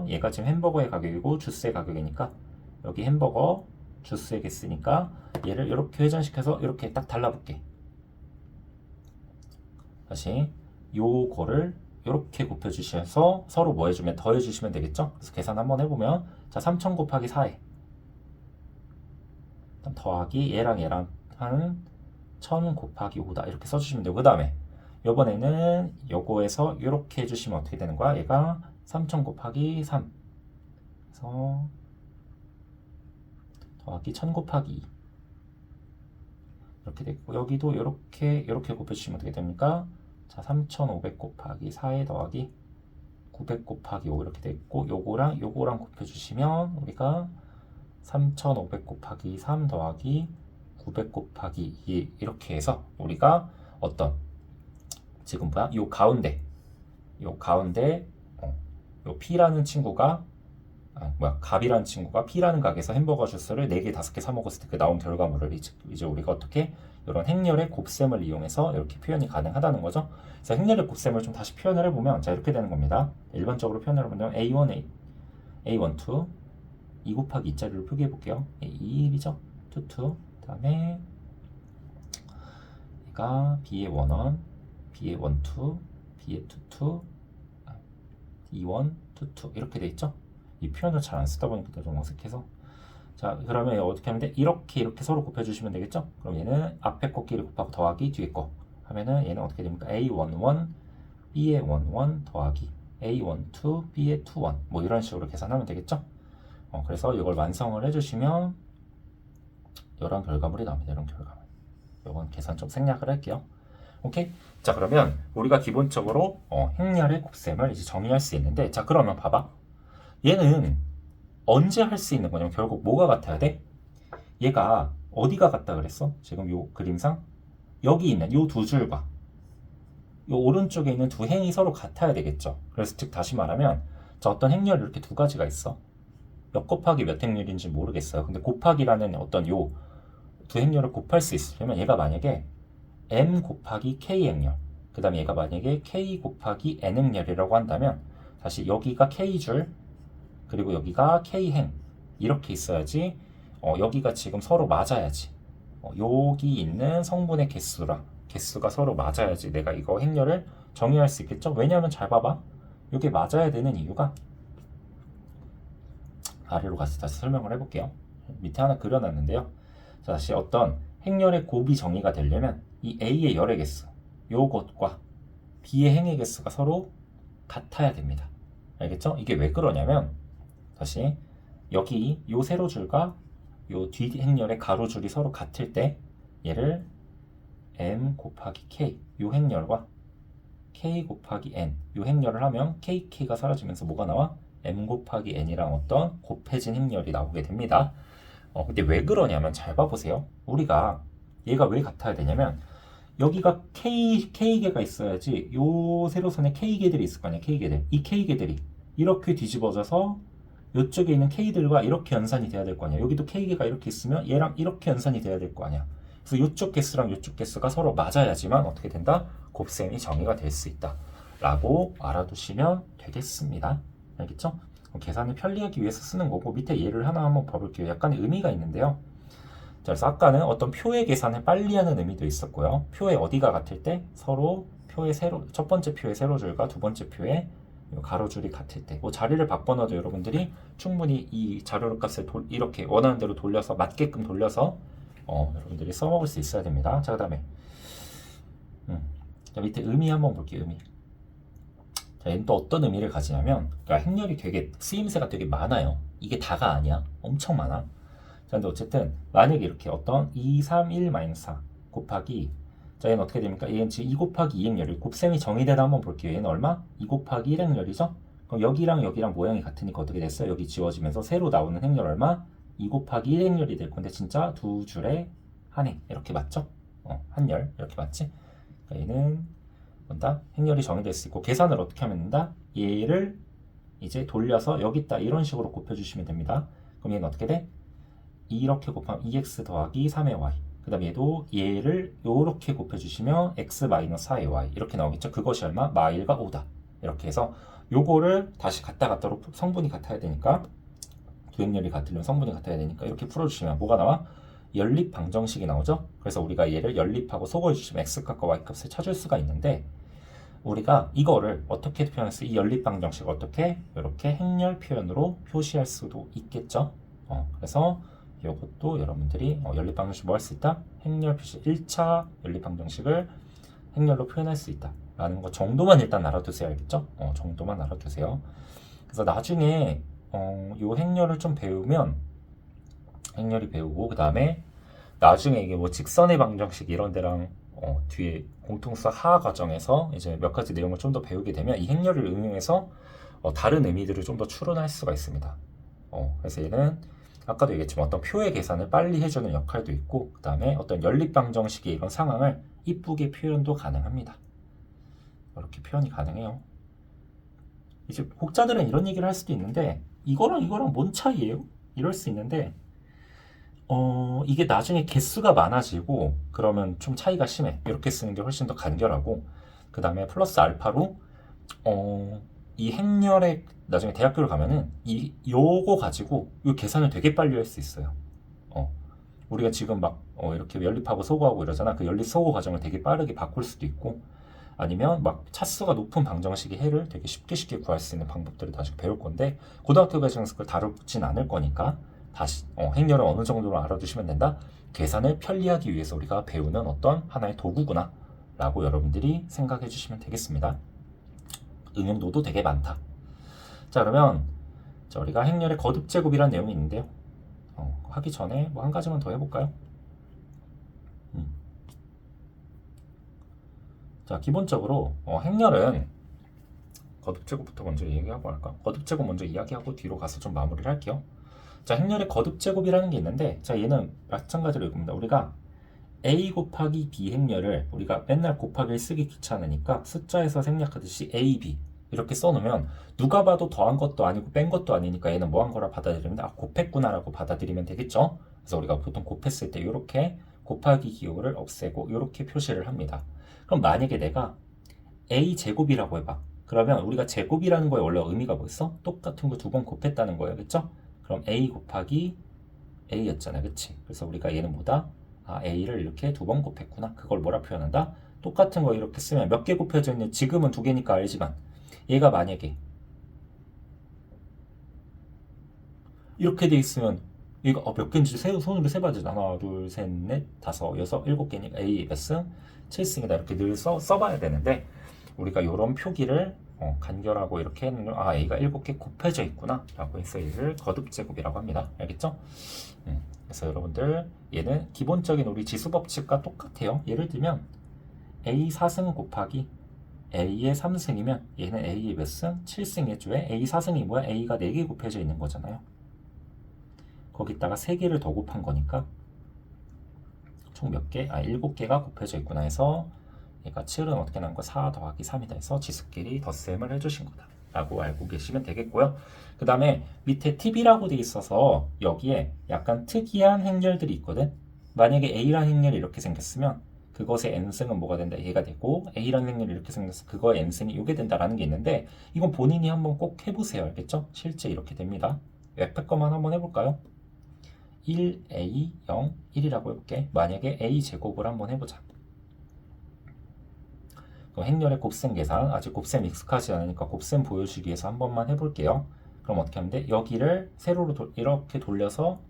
얘가 지금 햄버거의 가격이고 주스의 가격이니까 여기 햄버거 주스에 쓰니까 얘를 이렇게 회전시켜서 이렇게 딱 달라붙게, 다시 요거를 이렇게 곱해주셔서 서로 뭐 해주면 더해주시면 되겠죠? 그래서 계산 한번 해보면 3000 곱하기 4에 더하기 얘랑 한 1000 곱하기 5다 이렇게 써주시면 되고, 그 다음에 요번에는 요거에서 이렇게 해주시면 어떻게 되는 거야? 얘가 3000 곱하기 3 그래서 더하기 1000 곱하기 2 이렇게 되고, 여기도 이렇게 곱해주시면 어떻게 됩니까? 3500 곱하기 4에 더하기 900 곱하기 5 이렇게 되고, 요거랑 곱해주시면 우리가 3500 곱하기 3 더하기 900 곱하기 2 이렇게 해서 우리가 지금 요 가운데 요 P라는 친구가 갑이라는 친구가 P라는 가게에서 햄버거 주스를 4개, 5개 사 먹었을 때 그 나온 결과물을 이제 우리가 어떻게 이런 행렬의 곱셈을 이용해서 이렇게 표현이 가능하다는 거죠. 그래서 행렬의 곱셈을 좀 다시 표현을 해보면 이렇게 되는 겁니다. 일반적으로 표현을 해보면 A1, A12 2 곱하기 2자리로 표기해 볼게요. A21이죠. 2, 그 다음에 얘가 B의 11, B의 12, B의 22, E1, 22 이렇게 돼 있죠. 이 표현을 잘 안 쓰다 보니까 좀 어색해서, 그러면 어떻게 하면 돼? 이렇게 서로 곱해주시면 되겠죠. 그럼 얘는 앞에 거끼리 곱하고 더하기 뒤에 거 하면은 얘는 어떻게 됩니까? A11 B의 11 더하기 A12 B의 21 뭐 이런 식으로 계산하면 되겠죠. 그래서 이걸 완성을 해주시면 이런 결과물이 나옵니다. 이런 결과물. 이건 계산 좀 생략을 할게요. 오케이? 그러면 우리가 기본적으로 행렬의 곱셈을 이제 정의할 수 있는데, 그러면 봐봐. 얘는 언제 할 수 있는 거냐면 결국 뭐가 같아야 돼? 얘가 어디가 같다 그랬어? 지금 요 그림상 여기 있는 요 두 줄과 요 오른쪽에 있는 두 행이 서로 같아야 되겠죠. 그래서 즉 다시 말하면 어떤 행렬이 이렇게 두 가지가 있어. 몇 곱하기 몇 행렬인지 모르겠어요. 근데 곱하기라는 어떤 요 두 행렬을 곱할 수 있으려면 얘가 만약에 m 곱하기 k 행렬, 그 다음에 얘가 만약에 k 곱하기 n 행렬이라고 한다면 다시 여기가 k줄 그리고 여기가 k행 이렇게 있어야지 여기가 지금 서로 맞아야지 여기 있는 성분의 개수가 서로 맞아야지 내가 이거 행렬을 정의할 수 있겠죠. 왜냐하면 잘 봐봐, 이게 맞아야 되는 이유가, 아래로 가서 다시 설명을 해볼게요. 밑에 하나 그려놨는데요. 다시 어떤 행렬의 곱이 정의가 되려면 이 A의 열의 개수 요것과 B의 행의 개수가 서로 같아야 됩니다. 알겠죠? 이게 왜 그러냐면 다시 여기 요 세로줄과 요 뒤 행렬의 가로줄이 서로 같을 때 얘를 m 곱하기 k 요 행렬과 k 곱하기 n 요 행렬을 하면 k가 사라지면서 뭐가 나와? m 곱하기 n이랑 어떤 곱해진 행렬이 나오게 됩니다. 근데 왜 그러냐면 잘 봐보세요. 우리가 얘가 왜 같아야 되냐면 여기가 K개가 있어야지 요 세로선에 K개들이 있을 거 아니야. K개들. 이 K개들이 이렇게 뒤집어져서 이쪽에 있는 K들과 이렇게 연산이 돼야 될 거 아니야. 여기도 K개가 이렇게 있으면 얘랑 이렇게 연산이 돼야 될 거 아니야. 그래서 이쪽 개수랑 이쪽 개수가 서로 맞아야지만 어떻게 된다? 곱셈이 정의가 될 수 있다 라고 알아두시면 되겠습니다. 알겠죠? 계산을 편리하기 위해서 쓰는 거고, 밑에 예를 하나 한번 봐볼게요. 약간의 의미가 있는데요. 그래서 아까는 어떤 표의 계산을 빨리 하는 의미도 있었고요. 표의 어디가 같을 때 서로 표의 첫 번째 표의 세로줄과 두 번째 표의 가로줄이 같을 때, 뭐 자리를 바꿔놔도 여러분들이 충분히 이 자료 값을 이렇게 원하는 대로 돌려서 맞게끔 돌려서 여러분들이 써먹을 수 있어야 됩니다. 자, 그 다음에 밑에 의미 한번 볼게요. 의미. 자, 얘는 또 어떤 의미를 가지냐면, 그러니까 행렬이 되게 쓰임새가 되게 많아요. 이게 다가 아니야. 엄청 많아. 자, 근데 어쨌든 만약에 이렇게 어떤 2, 3, 1, 4 곱하기, 자, 얘는 어떻게 됩니까? 얘는 지금 2 곱하기 2 행렬이 곱셈이 정의되다 한번 볼게요. 얘는 얼마? 2 곱하기 1 행렬이죠? 그럼 여기랑 여기랑 모양이 같으니까 어떻게 됐어요? 여기 지워지면서 새로 나오는 행렬 얼마? 2 곱하기 1 행렬이 될 건데 진짜 두 줄에 한 행 이렇게 맞죠? 한 열 이렇게 맞지? 그러니까 얘는 뭔다? 행렬이 정의될 수 있고 계산을 어떻게 하면 된다? 얘를 이제 돌려서 여기다 이런 식으로 곱해주시면 됩니다. 그럼 얘는 어떻게 돼? 이렇게 곱하면 2x 더하기 3의 y. 그 다음에 얘를 이렇게 곱해주시면 x 마이너스 4의 y 이렇게 나오겠죠. 그것이 얼마? 마일과 5다. 이렇게 해서 요거를 다시 갖다로 성분이 같아야 되니까 두 행렬이 같으려면 성분이 같아야 되니까 이렇게 풀어주시면 뭐가 나와? 연립 방정식이 나오죠. 그래서 우리가 얘를 연립하고 소거해주시면 x값과 y값을 찾을 수가 있는데 우리가 이거를 어떻게 표현할 수? 이 연립 방정식을 어떻게? 이렇게 행렬 표현으로 표시할 수도 있겠죠. 그래서 이것도 여러분들이 연립 방정식 뭐 할 수 있다? 행렬 표시 1차 연립 방정식을 행렬로 표현할 수 있다 라는 거 정도만 일단 알아두세요. 알겠죠? 정도만 알아두세요. 그래서 나중에 요 행렬을 좀 배우면 행렬이 배우고 그 다음에 나중에 이게 뭐 직선의 방정식 이런 데랑 뒤에 공통수 하 과정에서 이제 몇 가지 내용을 좀 더 배우게 되면 이 행렬을 응용해서 다른 의미들을 좀 더 추론할 수가 있습니다. 그래서 얘는 아까도 얘기했지만 어떤 표의 계산을 빨리 해주는 역할도 있고 그 다음에 어떤 연립 방정식의 이런 상황을 이쁘게 표현도 가능합니다. 이렇게 표현이 가능해요. 이제 혹자들은 이런 얘기를 할 수도 있는데 이거랑 뭔 차이예요? 이럴 수 있는데 이게 나중에 개수가 많아지고 그러면 좀 차이가 심해. 이렇게 쓰는 게 훨씬 더 간결하고 그 다음에 플러스 알파로 이 행렬에 나중에 대학교를 가면은 요거 가지고 이 계산을 되게 빨리 할 수 있어요. 우리가 지금 막 이렇게 연립하고 소거하고 이러잖아. 그 연립 소거 과정을 되게 빠르게 바꿀 수도 있고 아니면 막 차수가 높은 방정식의 해를 되게 쉽게 구할 수 있는 방법들을 나중에 배울 건데 고등학교 과정에서 그걸 다루진 않을 거니까 다시 행렬을 어느 정도로 알아두시면 된다. 계산을 편리하기 위해서 우리가 배우는 어떤 하나의 도구구나 라고 여러분들이 생각해 주시면 되겠습니다. 응용도도 되게 많다. 자, 그러면 우리가 행렬의 거듭제곱이라는 내용이 있는데요. 하기 전에 뭐 한 가지만 더 해볼까요? 자, 기본적으로 행렬은 거듭제곱부터 먼저 얘기하고 할까? 거듭제곱 먼저 이야기하고 뒤로 가서 좀 마무리를 할게요. 자, 행렬의 거듭제곱이라는 게 있는데 자, 얘는 마찬가지로 읽습니다. 우리가 a 곱하기 b 행렬을 우리가 맨날 곱하기를 쓰기 귀찮으니까 숫자에서 생략하듯이 a, b 이렇게 써놓으면 누가 봐도 더한 것도 아니고 뺀 것도 아니니까 얘는 뭐 한 거라 받아들이면 곱했구나 라고 받아들이면 되겠죠. 그래서 우리가 보통 곱했을 때 이렇게 곱하기 기호를 없애고 이렇게 표시를 합니다. 그럼 만약에 내가 a 제곱이라고 해봐. 그러면 우리가 제곱이라는 거에 원래 의미가 뭐였어? 똑같은 거 두 번 곱했다는 거예요. 그쵸? 그럼 a 곱하기 a였잖아. 그치? 그래서 우리가 얘는 뭐다? a를 이렇게 두 번 곱했구나. 그걸 뭐라 표현한다? 똑같은 거 이렇게 쓰면 몇 개 곱해져 있는 지금은 두 개니까 알지만 얘가 만약에 이렇게 돼 있으면 얘가 몇 개인지 손으로 세봐야 되잖아. 하나, 둘, 셋, 넷, 다섯, 여섯, 일곱 개니까 a 몇 승? 7승이다. 이렇게 늘 써봐야 되는데 우리가 이런 표기를 간결하고 이렇게 해놓으면 a가 7개 곱해져 있구나 라고 해서 얘를 거듭제곱이라고 합니다. 알겠죠? 그래서 여러분들 얘는 기본적인 우리 지수법칙과 똑같아요. 예를 들면 a 4승 곱하기 a의 3승이면 얘는 a의 몇 승? 7승이겠죠. a 4승이 뭐야? a가 4개 곱해져 있는 거잖아요. 거기다가 3개를 더 곱한 거니까 총 몇 개? 7개가 곱해져 있구나 해서 얘가 7은 어떻게 나온 거? 4 더하기 3이다 해서 지수끼리 덧셈을 해주신 거다 라고 알고 계시면 되겠고요. 그 다음에 밑에 팁이라고 돼 있어서 여기에 약간 특이한 행렬들이 있거든. 만약에 a라는 행렬이 이렇게 생겼으면 그것의 n승은 뭐가 된다? 얘가 되고 a라는 행렬이 이렇게 생겨서 그거의 n승이 이게 된다라는 게 있는데 이건 본인이 한번 꼭 해보세요. 알겠죠? 실제 이렇게 됩니다. 옆에 것만 한번 해볼까요? 1a 0 1이라고 해볼게. 만약에 a 제곱을 한번 해보자. 행렬의 곱셈 계산 아직 곱셈 익숙하지 않으니까 곱셈 보여주기 위해서 한 번만 해볼게요. 그럼 어떻게 하면 돼? 여기를 세로로 이렇게 돌려서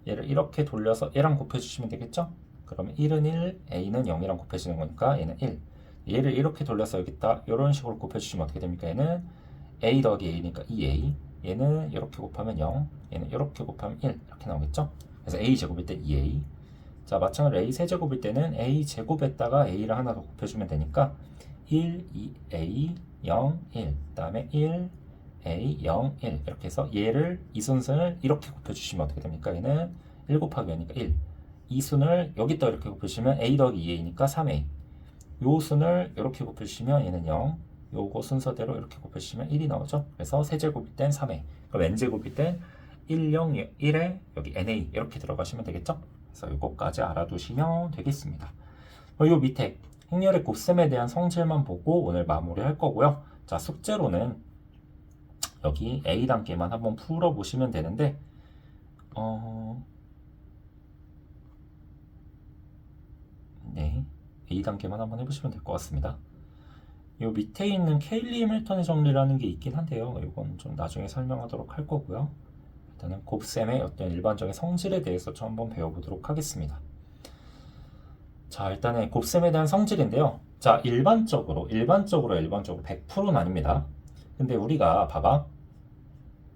얘를 이렇게 돌려서 얘랑 곱해주시면 되겠죠? 그러면 1은 1, a는 0이랑 곱해지는 거니까 얘는 1. 얘를 이렇게 돌려서 여기다 이런 식으로 곱해주시면 어떻게 됩니까? 얘는 a 더하기 a니까 2a, 얘는 이렇게 곱하면 0, 얘는 이렇게 곱하면 1 이렇게 나오겠죠? 그래서 a 제곱일 때 2a. 자, 마찬가지로 a 세제곱일 때는 a 제곱에다가 a를 하나 더 곱해주면 되니까 1, 2a, 0, 1, 그 다음에 1, a, 0, 1 이렇게 해서 얘를 이 순서를 이렇게 곱해주시면 어떻게 됩니까? 얘는 1 곱하기 2니까 1. 이 순을 여기다 이렇게 곱해주시면 a 더하기 2a니까 3a. 요 순을 이렇게 곱해주시면 얘는 0. 요거 순서대로 이렇게 곱해주시면 1이 나오죠. 그래서 세제곱일 땐 3a. 그럼 n제곱일 땐 1, 0, 1에 여기 na 이렇게 들어가시면 되겠죠. 그래서 이것까지 알아두시면 되겠습니다. 요 밑에 행렬의 곱셈에 대한 성질만 보고 오늘 마무리할 거고요. 자, 숙제로는 여기 A 단계만 한번 풀어보시면 되는데 네, A 단계만 한번 해보시면 될 것 같습니다. 요 밑에 있는 케일리 해밀턴의 정리라는 게 있긴 한데요. 이건 좀 나중에 설명하도록 할 거고요. 일단은 곱셈의 어떤 일반적인 성질에 대해서 좀 한번 배워보도록 하겠습니다. 자, 일단은 곱셈에 대한 성질인데요. 자, 일반적으로 100%는 아닙니다. 근데 우리가 봐봐.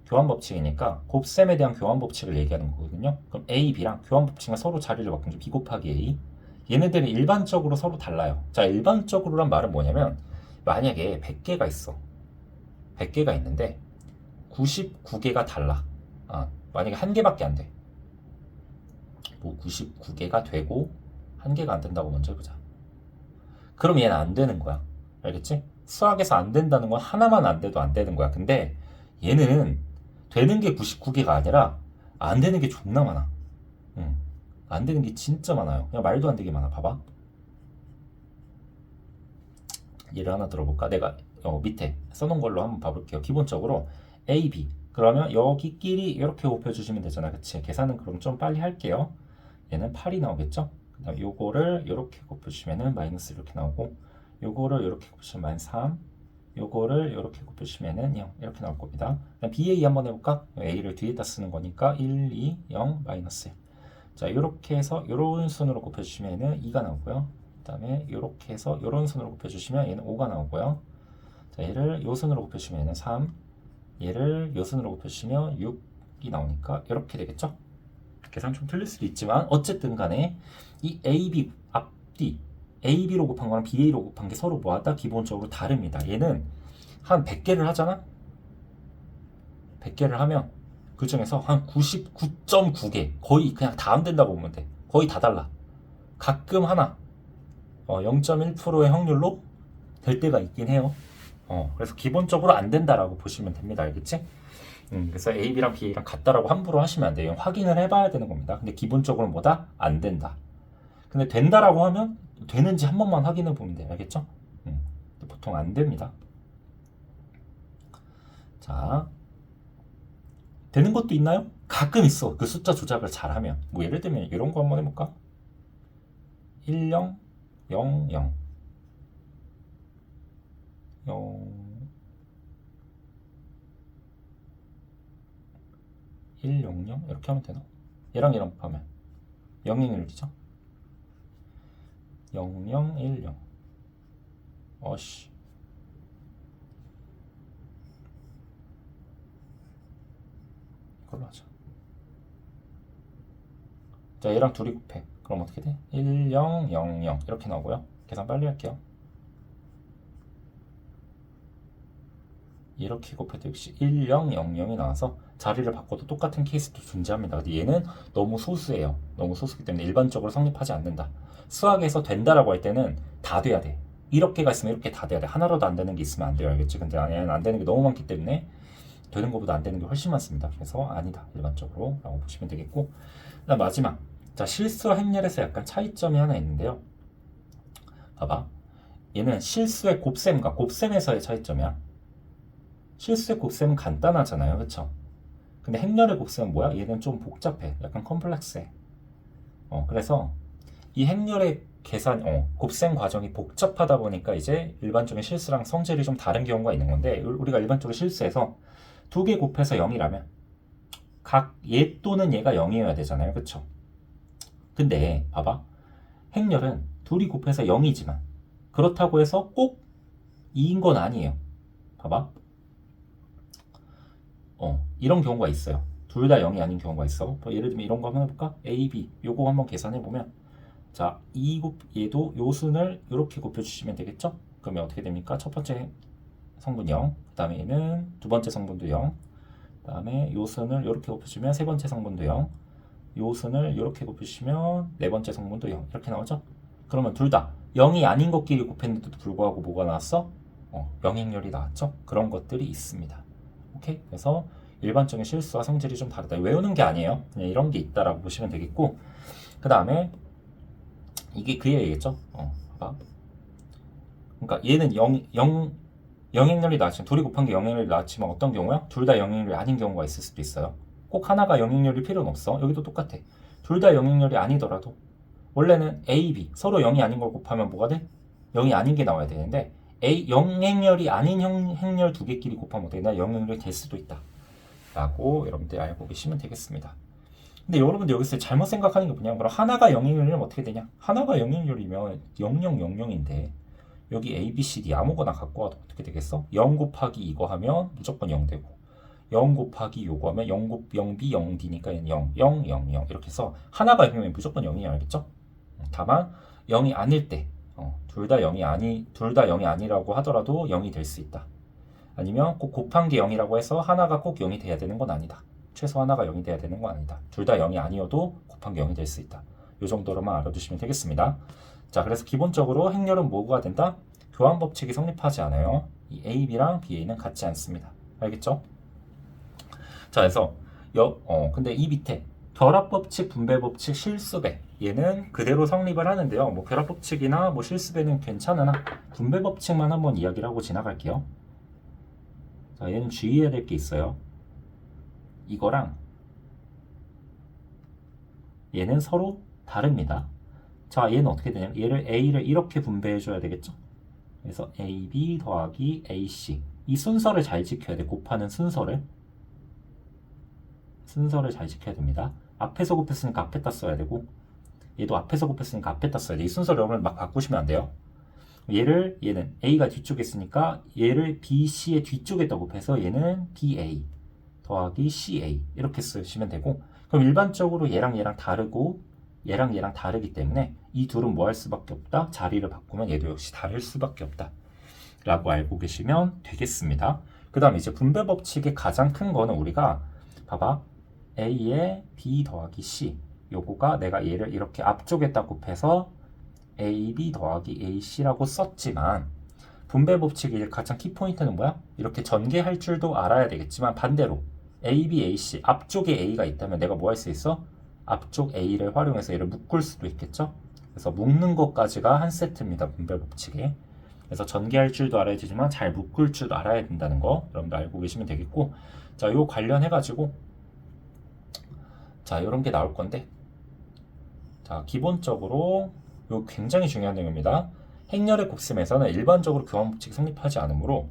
교환법칙이니까 곱셈에 대한 교환법칙을 얘기하는 거거든요. 그럼 A, B랑 교환법칙은 서로 자리를 바꾸면 B 곱하기 A. 얘네들이 일반적으로 서로 달라요. 자, 일반적으로란 말은 뭐냐면 만약에 100개가 있어. 100개가 있는데 99개가 달라. 만약에 한 개밖에 안 돼. 뭐 99개가 되고 한 개가 안 된다고 먼저 해보자. 그럼 얘는 안 되는 거야. 알겠지? 수학에서 안 된다는 건 하나만 안 돼도 안 되는 거야. 근데 얘는 되는 게 99개가 아니라 안 되는 게 존나 많아. 안 되는 게 진짜 많아요. 그냥 말도 안 되게 많아. 봐봐. 예를 하나 들어볼까? 내가 밑에 써놓은 걸로 한번 봐볼게요. 기본적으로 A, B. 그러면 여기끼리 이렇게 곱해주시면 되잖아. 그치? 계산은 그럼 좀 빨리 할게요. 얘는 8이 나오겠죠? 그 다음에 요거를 이렇게 곱해주시면은 마이너스 이렇게 나오고, 요거를 이렇게 곱해주시면 마이너스 3, 요거를 이렇게 곱해주시면은 0 이렇게 나올 겁니다. 그다음 BA 한번 해볼까? A를 뒤에다 쓰는 거니까 1, 2, 0, 마이너스 1. 자, 이렇게 해서 이런 순으로 곱해주시면은 2가 나오고요. 그 다음에 이렇게 해서 이런 순으로 곱해주시면 얘는 5가 나오고요. 자, 얘를 요 순으로 곱해주시면 얘는 3, 얘를 요 순으로 곱해주시면 6이 나오니까 이렇게 되겠죠? 계산 좀 틀릴 수도 있지만 어쨌든 간에 이 AB 앞뒤 AB로 곱한 거랑 BA로 곱한 게 서로 뭐하다? 기본적으로 다릅니다. 얘는 한 100개를 하잖아? 100개를 하면 그 중에서 한 99.9개 거의 그냥 다 안 된다고 보면 돼. 거의 다 달라. 가끔 하나 0.1%의 확률로 될 때가 있긴 해요. 그래서 기본적으로 안 된다라고 보시면 됩니다. 알겠지? 그래서 AB랑 BA랑 같다라고 함부로 하시면 안 돼요. 확인을 해봐야 되는 겁니다. 근데 기본적으로 뭐다? 안 된다. 근데 된다라고 하면 되는지 한 번만 확인해 보면 돼요. 알겠죠? 보통 안 됩니다. 자, 되는 것도 있나요? 가끔 있어. 그 숫자 조작을 잘하면. 뭐 예를 들면 이런 거 한번 해볼까? 10, 00, 0, 100 이렇게 하면 되나? 얘랑 얘랑 곱하면 001이죠? 0010 어씨 이걸로 하자. 자, 얘랑 둘이 곱해. 그럼 어떻게 돼? 1000 이렇게 나오고요. 계산 빨리 할게요. 이렇게 곱해도 역시 1000이 나와서 자리를 바꿔도 똑같은 케이스도 존재합니다. 근데 얘는 너무 소수예요. 너무 소수기 때문에 일반적으로 성립하지 않는다. 수학에서 된다라고 할 때는 다 돼야 돼. 이렇게가 있으면 이렇게 다 돼야 돼. 하나라도 안 되는 게 있으면 안 돼요. 알겠지? 근데 얘는 안 되는 게 너무 많기 때문에 되는 것보다 안 되는 게 훨씬 많습니다. 그래서 아니다. 일반적으로 라고 보시면 되겠고, 그다음 마지막. 자, 실수와 행렬에서 약간 차이점이 하나 있는데요. 봐봐. 얘는 실수의 곱셈과 곱셈에서의 차이점이야. 실수의 곱셈은 간단하잖아요. 그쵸? 근데 행렬의 곱셈은 뭐야? 얘는 좀 복잡해. 약간 컴플렉스해. 그래서 이 행렬의 계산, 곱셈 과정이 복잡하다 보니까 이제 일반적인 실수랑 성질이 좀 다른 경우가 있는 건데, 우리가 일반적으로 실수해서 두 개 곱해서 0이라면 각 얘 또는 얘가 0이어야 되잖아요. 그쵸? 근데 봐봐. 행렬은 둘이 곱해서 0이지만 그렇다고 해서 꼭 2인 건 아니에요. 봐봐. 이런 경우가 있어요. 둘 다 0이 아닌 경우가 있어. 예를 들면 이런 거 한번 해볼까? A, B 요거 한번 계산해보면 자, 얘도 요 순을 이렇게 곱해주시면 되겠죠? 그러면 어떻게 됩니까? 첫 번째 성분 0, 그 다음에 얘는 두 번째 성분도 0, 그 다음에 요 순을 이렇게 곱해주면 세 번째 성분도 0, 요 순을 이렇게 곱해주시면 네 번째 성분도 0 이렇게 나오죠? 그러면 둘 다 0이 아닌 것끼리 곱했는데도 불구하고 뭐가 나왔어? 영행렬이 나왔죠? 그런 것들이 있습니다. 오케이? 그래서 일반적인 실수와 성질이 좀 다르다. 외우는 게 아니에요. 그냥 이런 게 있다라고 보시면 되겠고, 그 다음에 이게 그 얘기겠죠? 봐봐. 그러니까 얘는 영행렬이 나왔지만 둘이 곱한 게 영행렬이 나왔지만 어떤 경우야? 둘 다 영행렬이 아닌 경우가 있을 수도 있어요. 꼭 하나가 영행렬일 필요는 없어. 여기도 똑같아. 둘 다 영행렬이 아니더라도 원래는 A, B 서로 0이 아닌 걸 곱하면 뭐가 돼? 0이 아닌 게 나와야 되는데 영행렬이 아닌 행렬 두 개끼리 곱하면 어떻게 되나? 영행렬이 될 수도 있다 라고 여러분들 알고 계시면 되겠습니다. 근데 여러분들 여기서 잘못 생각하는 게 뭐냐면 그럼 하나가 영행렬이면 어떻게 되냐? 하나가 영행렬이면 0000인데 여기 A, B, C, D 아무거나 갖고 와도 어떻게 되겠어? 0 곱하기 이거 하면 무조건 0 되고 0 곱하기 요거 하면 0B, 0D니까 0, 0, 0, 0 이렇게 해서 하나가 0이면 무조건 0이 알겠죠? 다만 0이 아닐 때 둘 다 0이 아니라고 하더라도 0이 될 수 있다. 아니면 꼭 곱한 게 0이라고 해서 하나가 꼭 0이 돼야 되는 건 아니다. 최소 하나가 0이 돼야 되는 건 아니다. 둘 다 0이 아니어도 곱한 게 0이 될 수 있다. 이 정도로만 알아두시면 되겠습니다. 자, 그래서 기본적으로 행렬은 뭐가 된다? 교환 법칙이 성립하지 않아요. 이 A, B랑 B, A는 같지 않습니다. 알겠죠? 자, 그래서 근데 이 밑에 결합 법칙, 분배 법칙, 실수배 얘는 그대로 성립을 하는데요. 뭐 결합 법칙이나 뭐 실수배는 괜찮으나 분배 법칙만 한번 이야기를 하고 지나갈게요. 자, 얘는 주의해야 될 게 있어요. 이거랑 얘는 서로 다릅니다. 자, 얘는 어떻게 되냐면 얘를 A를 이렇게 분배해 줘야 되겠죠. 그래서 AB 더하기 AC 이 순서를 잘 지켜야 돼. 곱하는 순서를 잘 지켜야 됩니다. 앞에서 곱했으니까 앞에다 써야 되고 얘도 앞에서 곱했으니까 앞에다 써야 돼. 이 순서를 여러분 막 바꾸시면 안 돼요. 얘는 A가 뒤쪽에 있으니까 얘를 BC의 뒤쪽에다 곱해서 얘는 BA 더하기 CA 이렇게 쓰시면 되고, 그럼 일반적으로 얘랑 다르고 얘랑 다르기 때문에 이 둘은 뭐 할 수밖에 없다? 자리를 바꾸면 얘도 역시 다를 수밖에 없다 라고 알고 계시면 되겠습니다. 그 다음에 이제 분배 법칙의 가장 큰 거는 우리가 봐봐 A에 B 더하기 C 요거가 내가 얘를 이렇게 앞쪽에다 곱해서 AB 더하기 AC라고 썼지만 분배 법칙의 가장 키포인트는 뭐야? 이렇게 전개할 줄도 알아야 되겠지만 반대로 AB, AC 앞쪽에 A가 있다면 내가 뭐 할 수 있어? 앞쪽 A를 활용해서 얘를 묶을 수도 있겠죠? 그래서 묶는 것까지가 한 세트입니다. 분배 법칙에. 그래서 전개할 줄도 알아야 되지만 잘 묶을 줄도 알아야 된다는 거 여러분도 알고 계시면 되겠고, 자, 요 관련해가지고 자, 요런 게 나올 건데, 자, 기본적으로 요 굉장히 중요한 내용입니다. 행렬의 곱셈에서는 일반적으로 교환 법칙이 성립하지 않으므로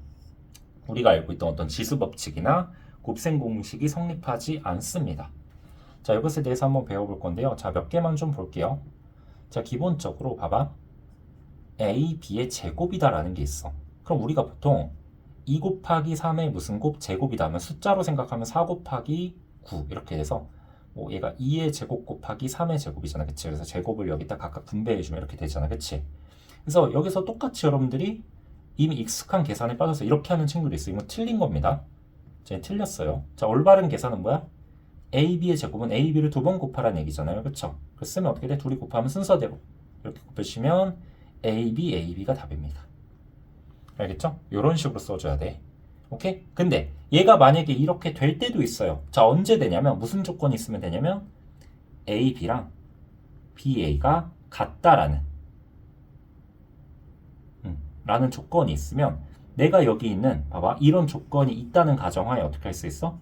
우리가 알고 있던 어떤 지수 법칙이나 곱셈 공식이 성립하지 않습니다. 자, 이것에 대해서 한번 배워볼 건데요. 자, 몇 개만 좀 볼게요. 자, 기본적으로 봐봐. A, B의 제곱이다라는 게 있어. 그럼 우리가 보통 2 곱하기 3의 무슨 곱 제곱이다 하면 숫자로 생각하면 4 곱하기 9 이렇게 해서 뭐 얘가 2의 제곱 곱하기 3의 제곱이잖아. 그치? 그래서 제곱을 여기다 각각 분배해주면 이렇게 되잖아. 그치? 그래서 여기서 똑같이 여러분들이 이미 익숙한 계산에 빠져서 이렇게 하는 친구도 있어요. 이건 틀린 겁니다. 자, 틀렸어요. 자, 올바른 계산은 뭐야? AB의 제곱은 AB를 2번 곱하라는 얘기잖아요. 그쵸? 그래서 쓰면 어떻게 돼? 둘이 곱하면 순서대로 이렇게 곱해주시면 AB가 답입니다. 알겠죠? 이런 식으로 써줘야 돼. 오케이? 근데 얘가 만약에 이렇게 될 때도 있어요. 자, 언제 되냐면 무슨 조건이 있으면 되냐면 AB랑 BA가 같다라는 라는 조건이 있으면 내가 여기 있는 봐봐 이런 조건이 있다는 가정하에 어떻게 할 수 있어?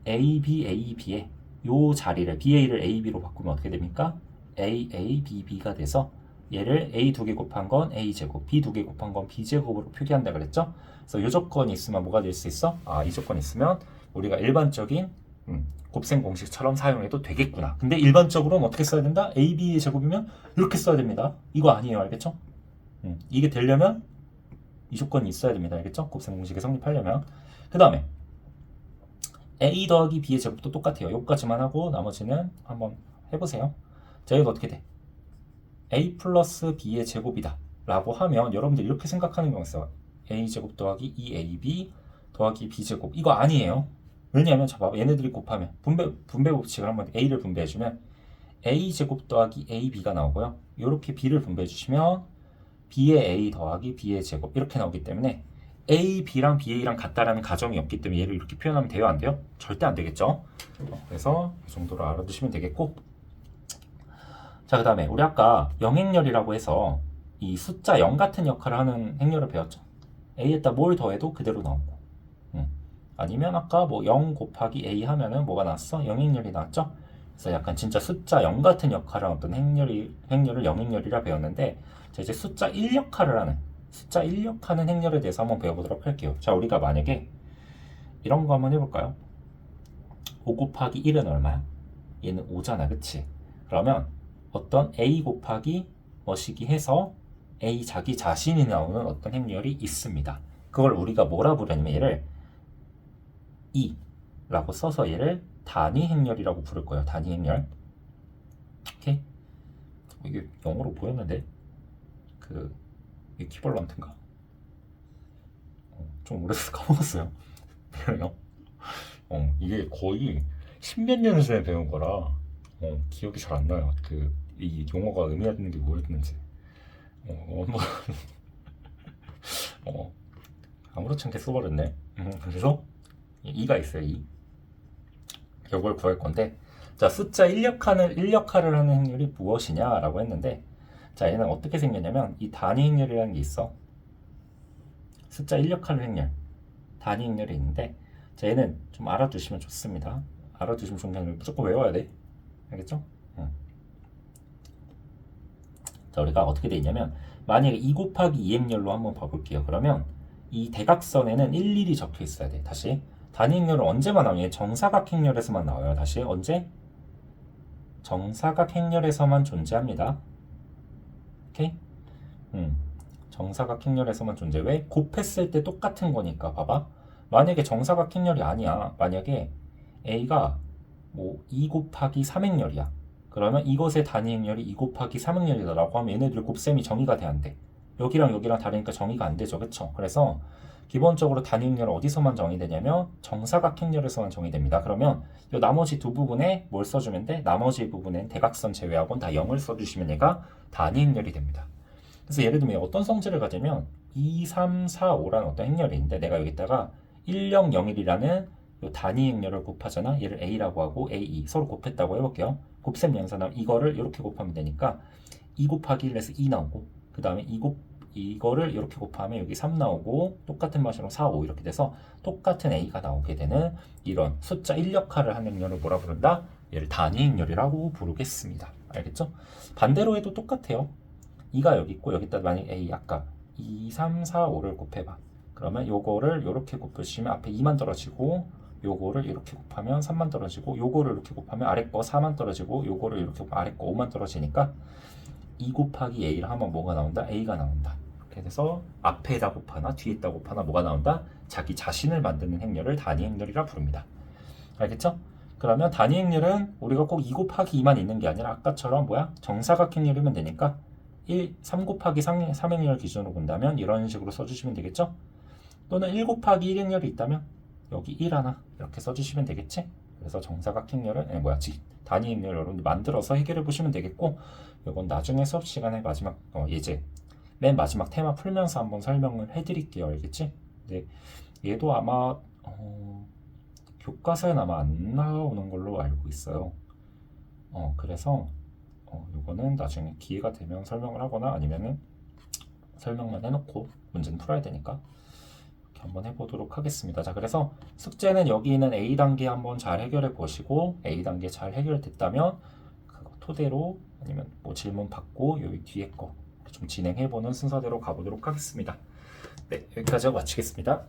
AB의 요 자리를 BA를 AB로 바꾸면 어떻게 됩니까? AABB가 돼서 얘를 A 2개 곱한 건 A제곱, B 2개 곱한 건 B제곱으로 표기한다 그랬죠? 그래서 이 조건이 있으면 뭐가 될 수 있어? 아, 이 조건이 있으면 우리가 일반적인 곱셈 공식처럼 사용해도 되겠구나. 근데 일반적으로는 어떻게 써야 된다? AB의 제곱이면 이렇게 써야 됩니다. 이거 아니에요. 알겠죠? 이게 되려면 이 조건이 있어야 됩니다. 알겠죠? 곱셈 공식이 성립하려면. 그 다음에 a 더하기 b의 제곱도 똑같아요. 여기까지만 하고 나머지는 한번 해보세요. 자, 이거 어떻게 돼? a 플러스 b의 제곱이다 라고 하면 여러분들 이렇게 생각하는 경우가 있어요. a 제곱 더하기 2ab 더하기 b 제곱. 이거 아니에요. 왜냐하면 자 봐봐, 얘네들이 곱하면 분배 법칙을 한번 a를 분배해주면 a 제곱 더하기 ab가 나오고요. 이렇게 b를 분배해주시면 b의 a 더하기 b의 제곱 이렇게 나오기 때문에 a, b랑 ba랑 같다라는 가정이 없기 때문에 얘를 이렇게 표현하면 돼요? 안 돼요? 절대 안 되겠죠? 그래서 이 정도로 알아두시면 되겠고, 자, 그 다음에 우리 아까 영행렬이라고 해서 이 숫자 0 같은 역할을 하는 행렬을 배웠죠. a에다 뭘 더해도 그대로 나오고, 아니면 아까 뭐 0 곱하기 a 하면은 뭐가 나왔어? 영행렬이 나왔죠? 그래서 약간 진짜 숫자 0 같은 역할을 하는 어떤 행렬을 영행렬이라 배웠는데, 자, 이제 숫자 1 역할을 하는 행렬에 대해서 한번 배워보도록 할게요. 자, 우리가 만약에 이런 거 한번 해볼까요? 5 곱하기 1은 얼마야? 얘는 5잖아, 그치? 그러면 어떤 a 곱하기 뭐시기 해서 a 자기 자신이 나오는 어떤 행렬이 있습니다. 그걸 우리가 뭐라 부르냐면 얘를 2라고 써서 얘를 단위 행렬이라고 부를 거예요. 단위 행렬. 오케이? 이게 영어로 보였는데 그 이퀴벌런트인가? 좀 오래돼서 까먹었어요. 이게 거의 십몇 년 전에 배운 거라 기억이 잘 안 나요. 이 용어가 의미하는 게 뭐였는지. 아무렇지 않게 써버렸네. 그래서 2가 있어요. 2. 이걸 구할 건데, 자, 숫자 1역할을 하는 행렬이 무엇이냐라고 했는데, 자, 얘는 어떻게 생겼냐면 이 단위 행렬이라는 게 있어. 숫자 1역할 행렬, 단위 행렬이 있는데, 자, 얘는 좀 알아두시면 좋습니다. 알아두시면 좋은 게 아니라 무조건 외워야 돼. 알겠죠? 자, 우리가 어떻게 돼 있냐면 만약에 2 곱하기 2 행렬로 한번 봐볼게요. 그러면 이 대각선에는 일일이 적혀 있어야 돼. 다시 단위 행렬은 언제만 나오냐? 정사각 행렬에서만 나와요. 다시 언제? 정사각 행렬에서만 존재합니다. 오케이? 정사각 행렬에서만 존재. 왜? 곱했을 때 똑같은 거니까. 봐봐. 만약에 정사각 행렬이 아니야. 만약에 a가 뭐 2 곱하기 3 행렬이야. 그러면 이것의 단위 행렬이 2 곱하기 3 행렬이다라고 하면 얘네들 곱셈이 정의가 돼, 안 돼? 여기랑 여기랑 다르니까 정의가 안 되죠. 그쵸? 그래서 기본적으로 단위 행렬은 어디서만 정의되냐면 정사각 행렬에서만 정의됩니다. 그러면 이 나머지 두 부분에 뭘 써주면 돼? 나머지 부분엔 대각선 제외하고는 다 0을 써주시면 얘가 단위 행렬이 됩니다. 그래서 예를 들면 어떤 성질을 가지면 2, 3, 4, 5라는 어떤 행렬이 있는데 내가 여기다가 1, 0, 0, 1이라는 요 단위 행렬을 곱하잖아. 얘를 a라고 하고 a2 서로 곱했다고 해볼게요. 곱셈 연산하면 이거를 이렇게 곱하면 되니까 2 곱하기 1에서 2 나오고, 그 다음에 이거를 이렇게 곱하면 여기 3 나오고, 똑같은 방식으로 4, 5 이렇게 돼서 똑같은 a가 나오게 되는 이런 숫자 1역할을 하는 행렬을 뭐라 부른다? 얘를 단위 행렬이라고 부르겠습니다. 알겠죠? 반대로 해도 똑같아요. 2가 여기 있고 여기다 만약 a 아까 2, 3, 4, 5를 곱해봐. 그러면 요거를 이렇게 곱해주시면 앞에 2만 떨어지고, 요거를 이렇게 곱하면 3만 떨어지고, 요거를 이렇게 곱하면 아래 거 4만 떨어지고, 요거를 이렇게 곱하면 아래 거 5만 떨어지니까 2 곱하기 a를 하면 뭐가 나온다? a가 나온다. 이렇게 돼서 앞에다 곱하나 뒤에다 곱하나 뭐가 나온다? 자기 자신을 만드는 행렬을 단위 행렬이라 부릅니다. 알겠죠? 그러면 단위 행렬은 우리가 꼭 2 곱하기 2만 있는 게 아니라 아까처럼 뭐야? 정사각 행렬이면 되니까 3 곱하기 3 행렬 기준으로 본다면 이런 식으로 써주시면 되겠죠? 또는 1 곱하기 1 행렬이 있다면 여기 1 하나 이렇게 써주시면 되겠지? 그래서 정사각 행렬을 단위 행렬 여러분들 만들어서 해결해 보시면 되겠고, 이건 나중에 수업 시간에 마지막 예제 맨 마지막 테마 풀면서 한번 설명을 해드릴게요. 알겠지? 근데 얘도 아마 교과서엔 아마 안 나오는 걸로 알고 있어요. 그래서 이거는 나중에 기회가 되면 설명을 하거나 아니면은 설명만 해놓고 문제는 풀어야 되니까 이렇게 한번 해보도록 하겠습니다. 자, 그래서 숙제는 여기 있는 A 단계 한번 잘 해결해 보시고, A 단계 잘 해결됐다면 그거 토대로 아니면 뭐 질문 받고 여기 뒤에 거 좀 진행해 보는 순서대로 가보도록 하겠습니다. 네, 여기까지 하고 마치겠습니다.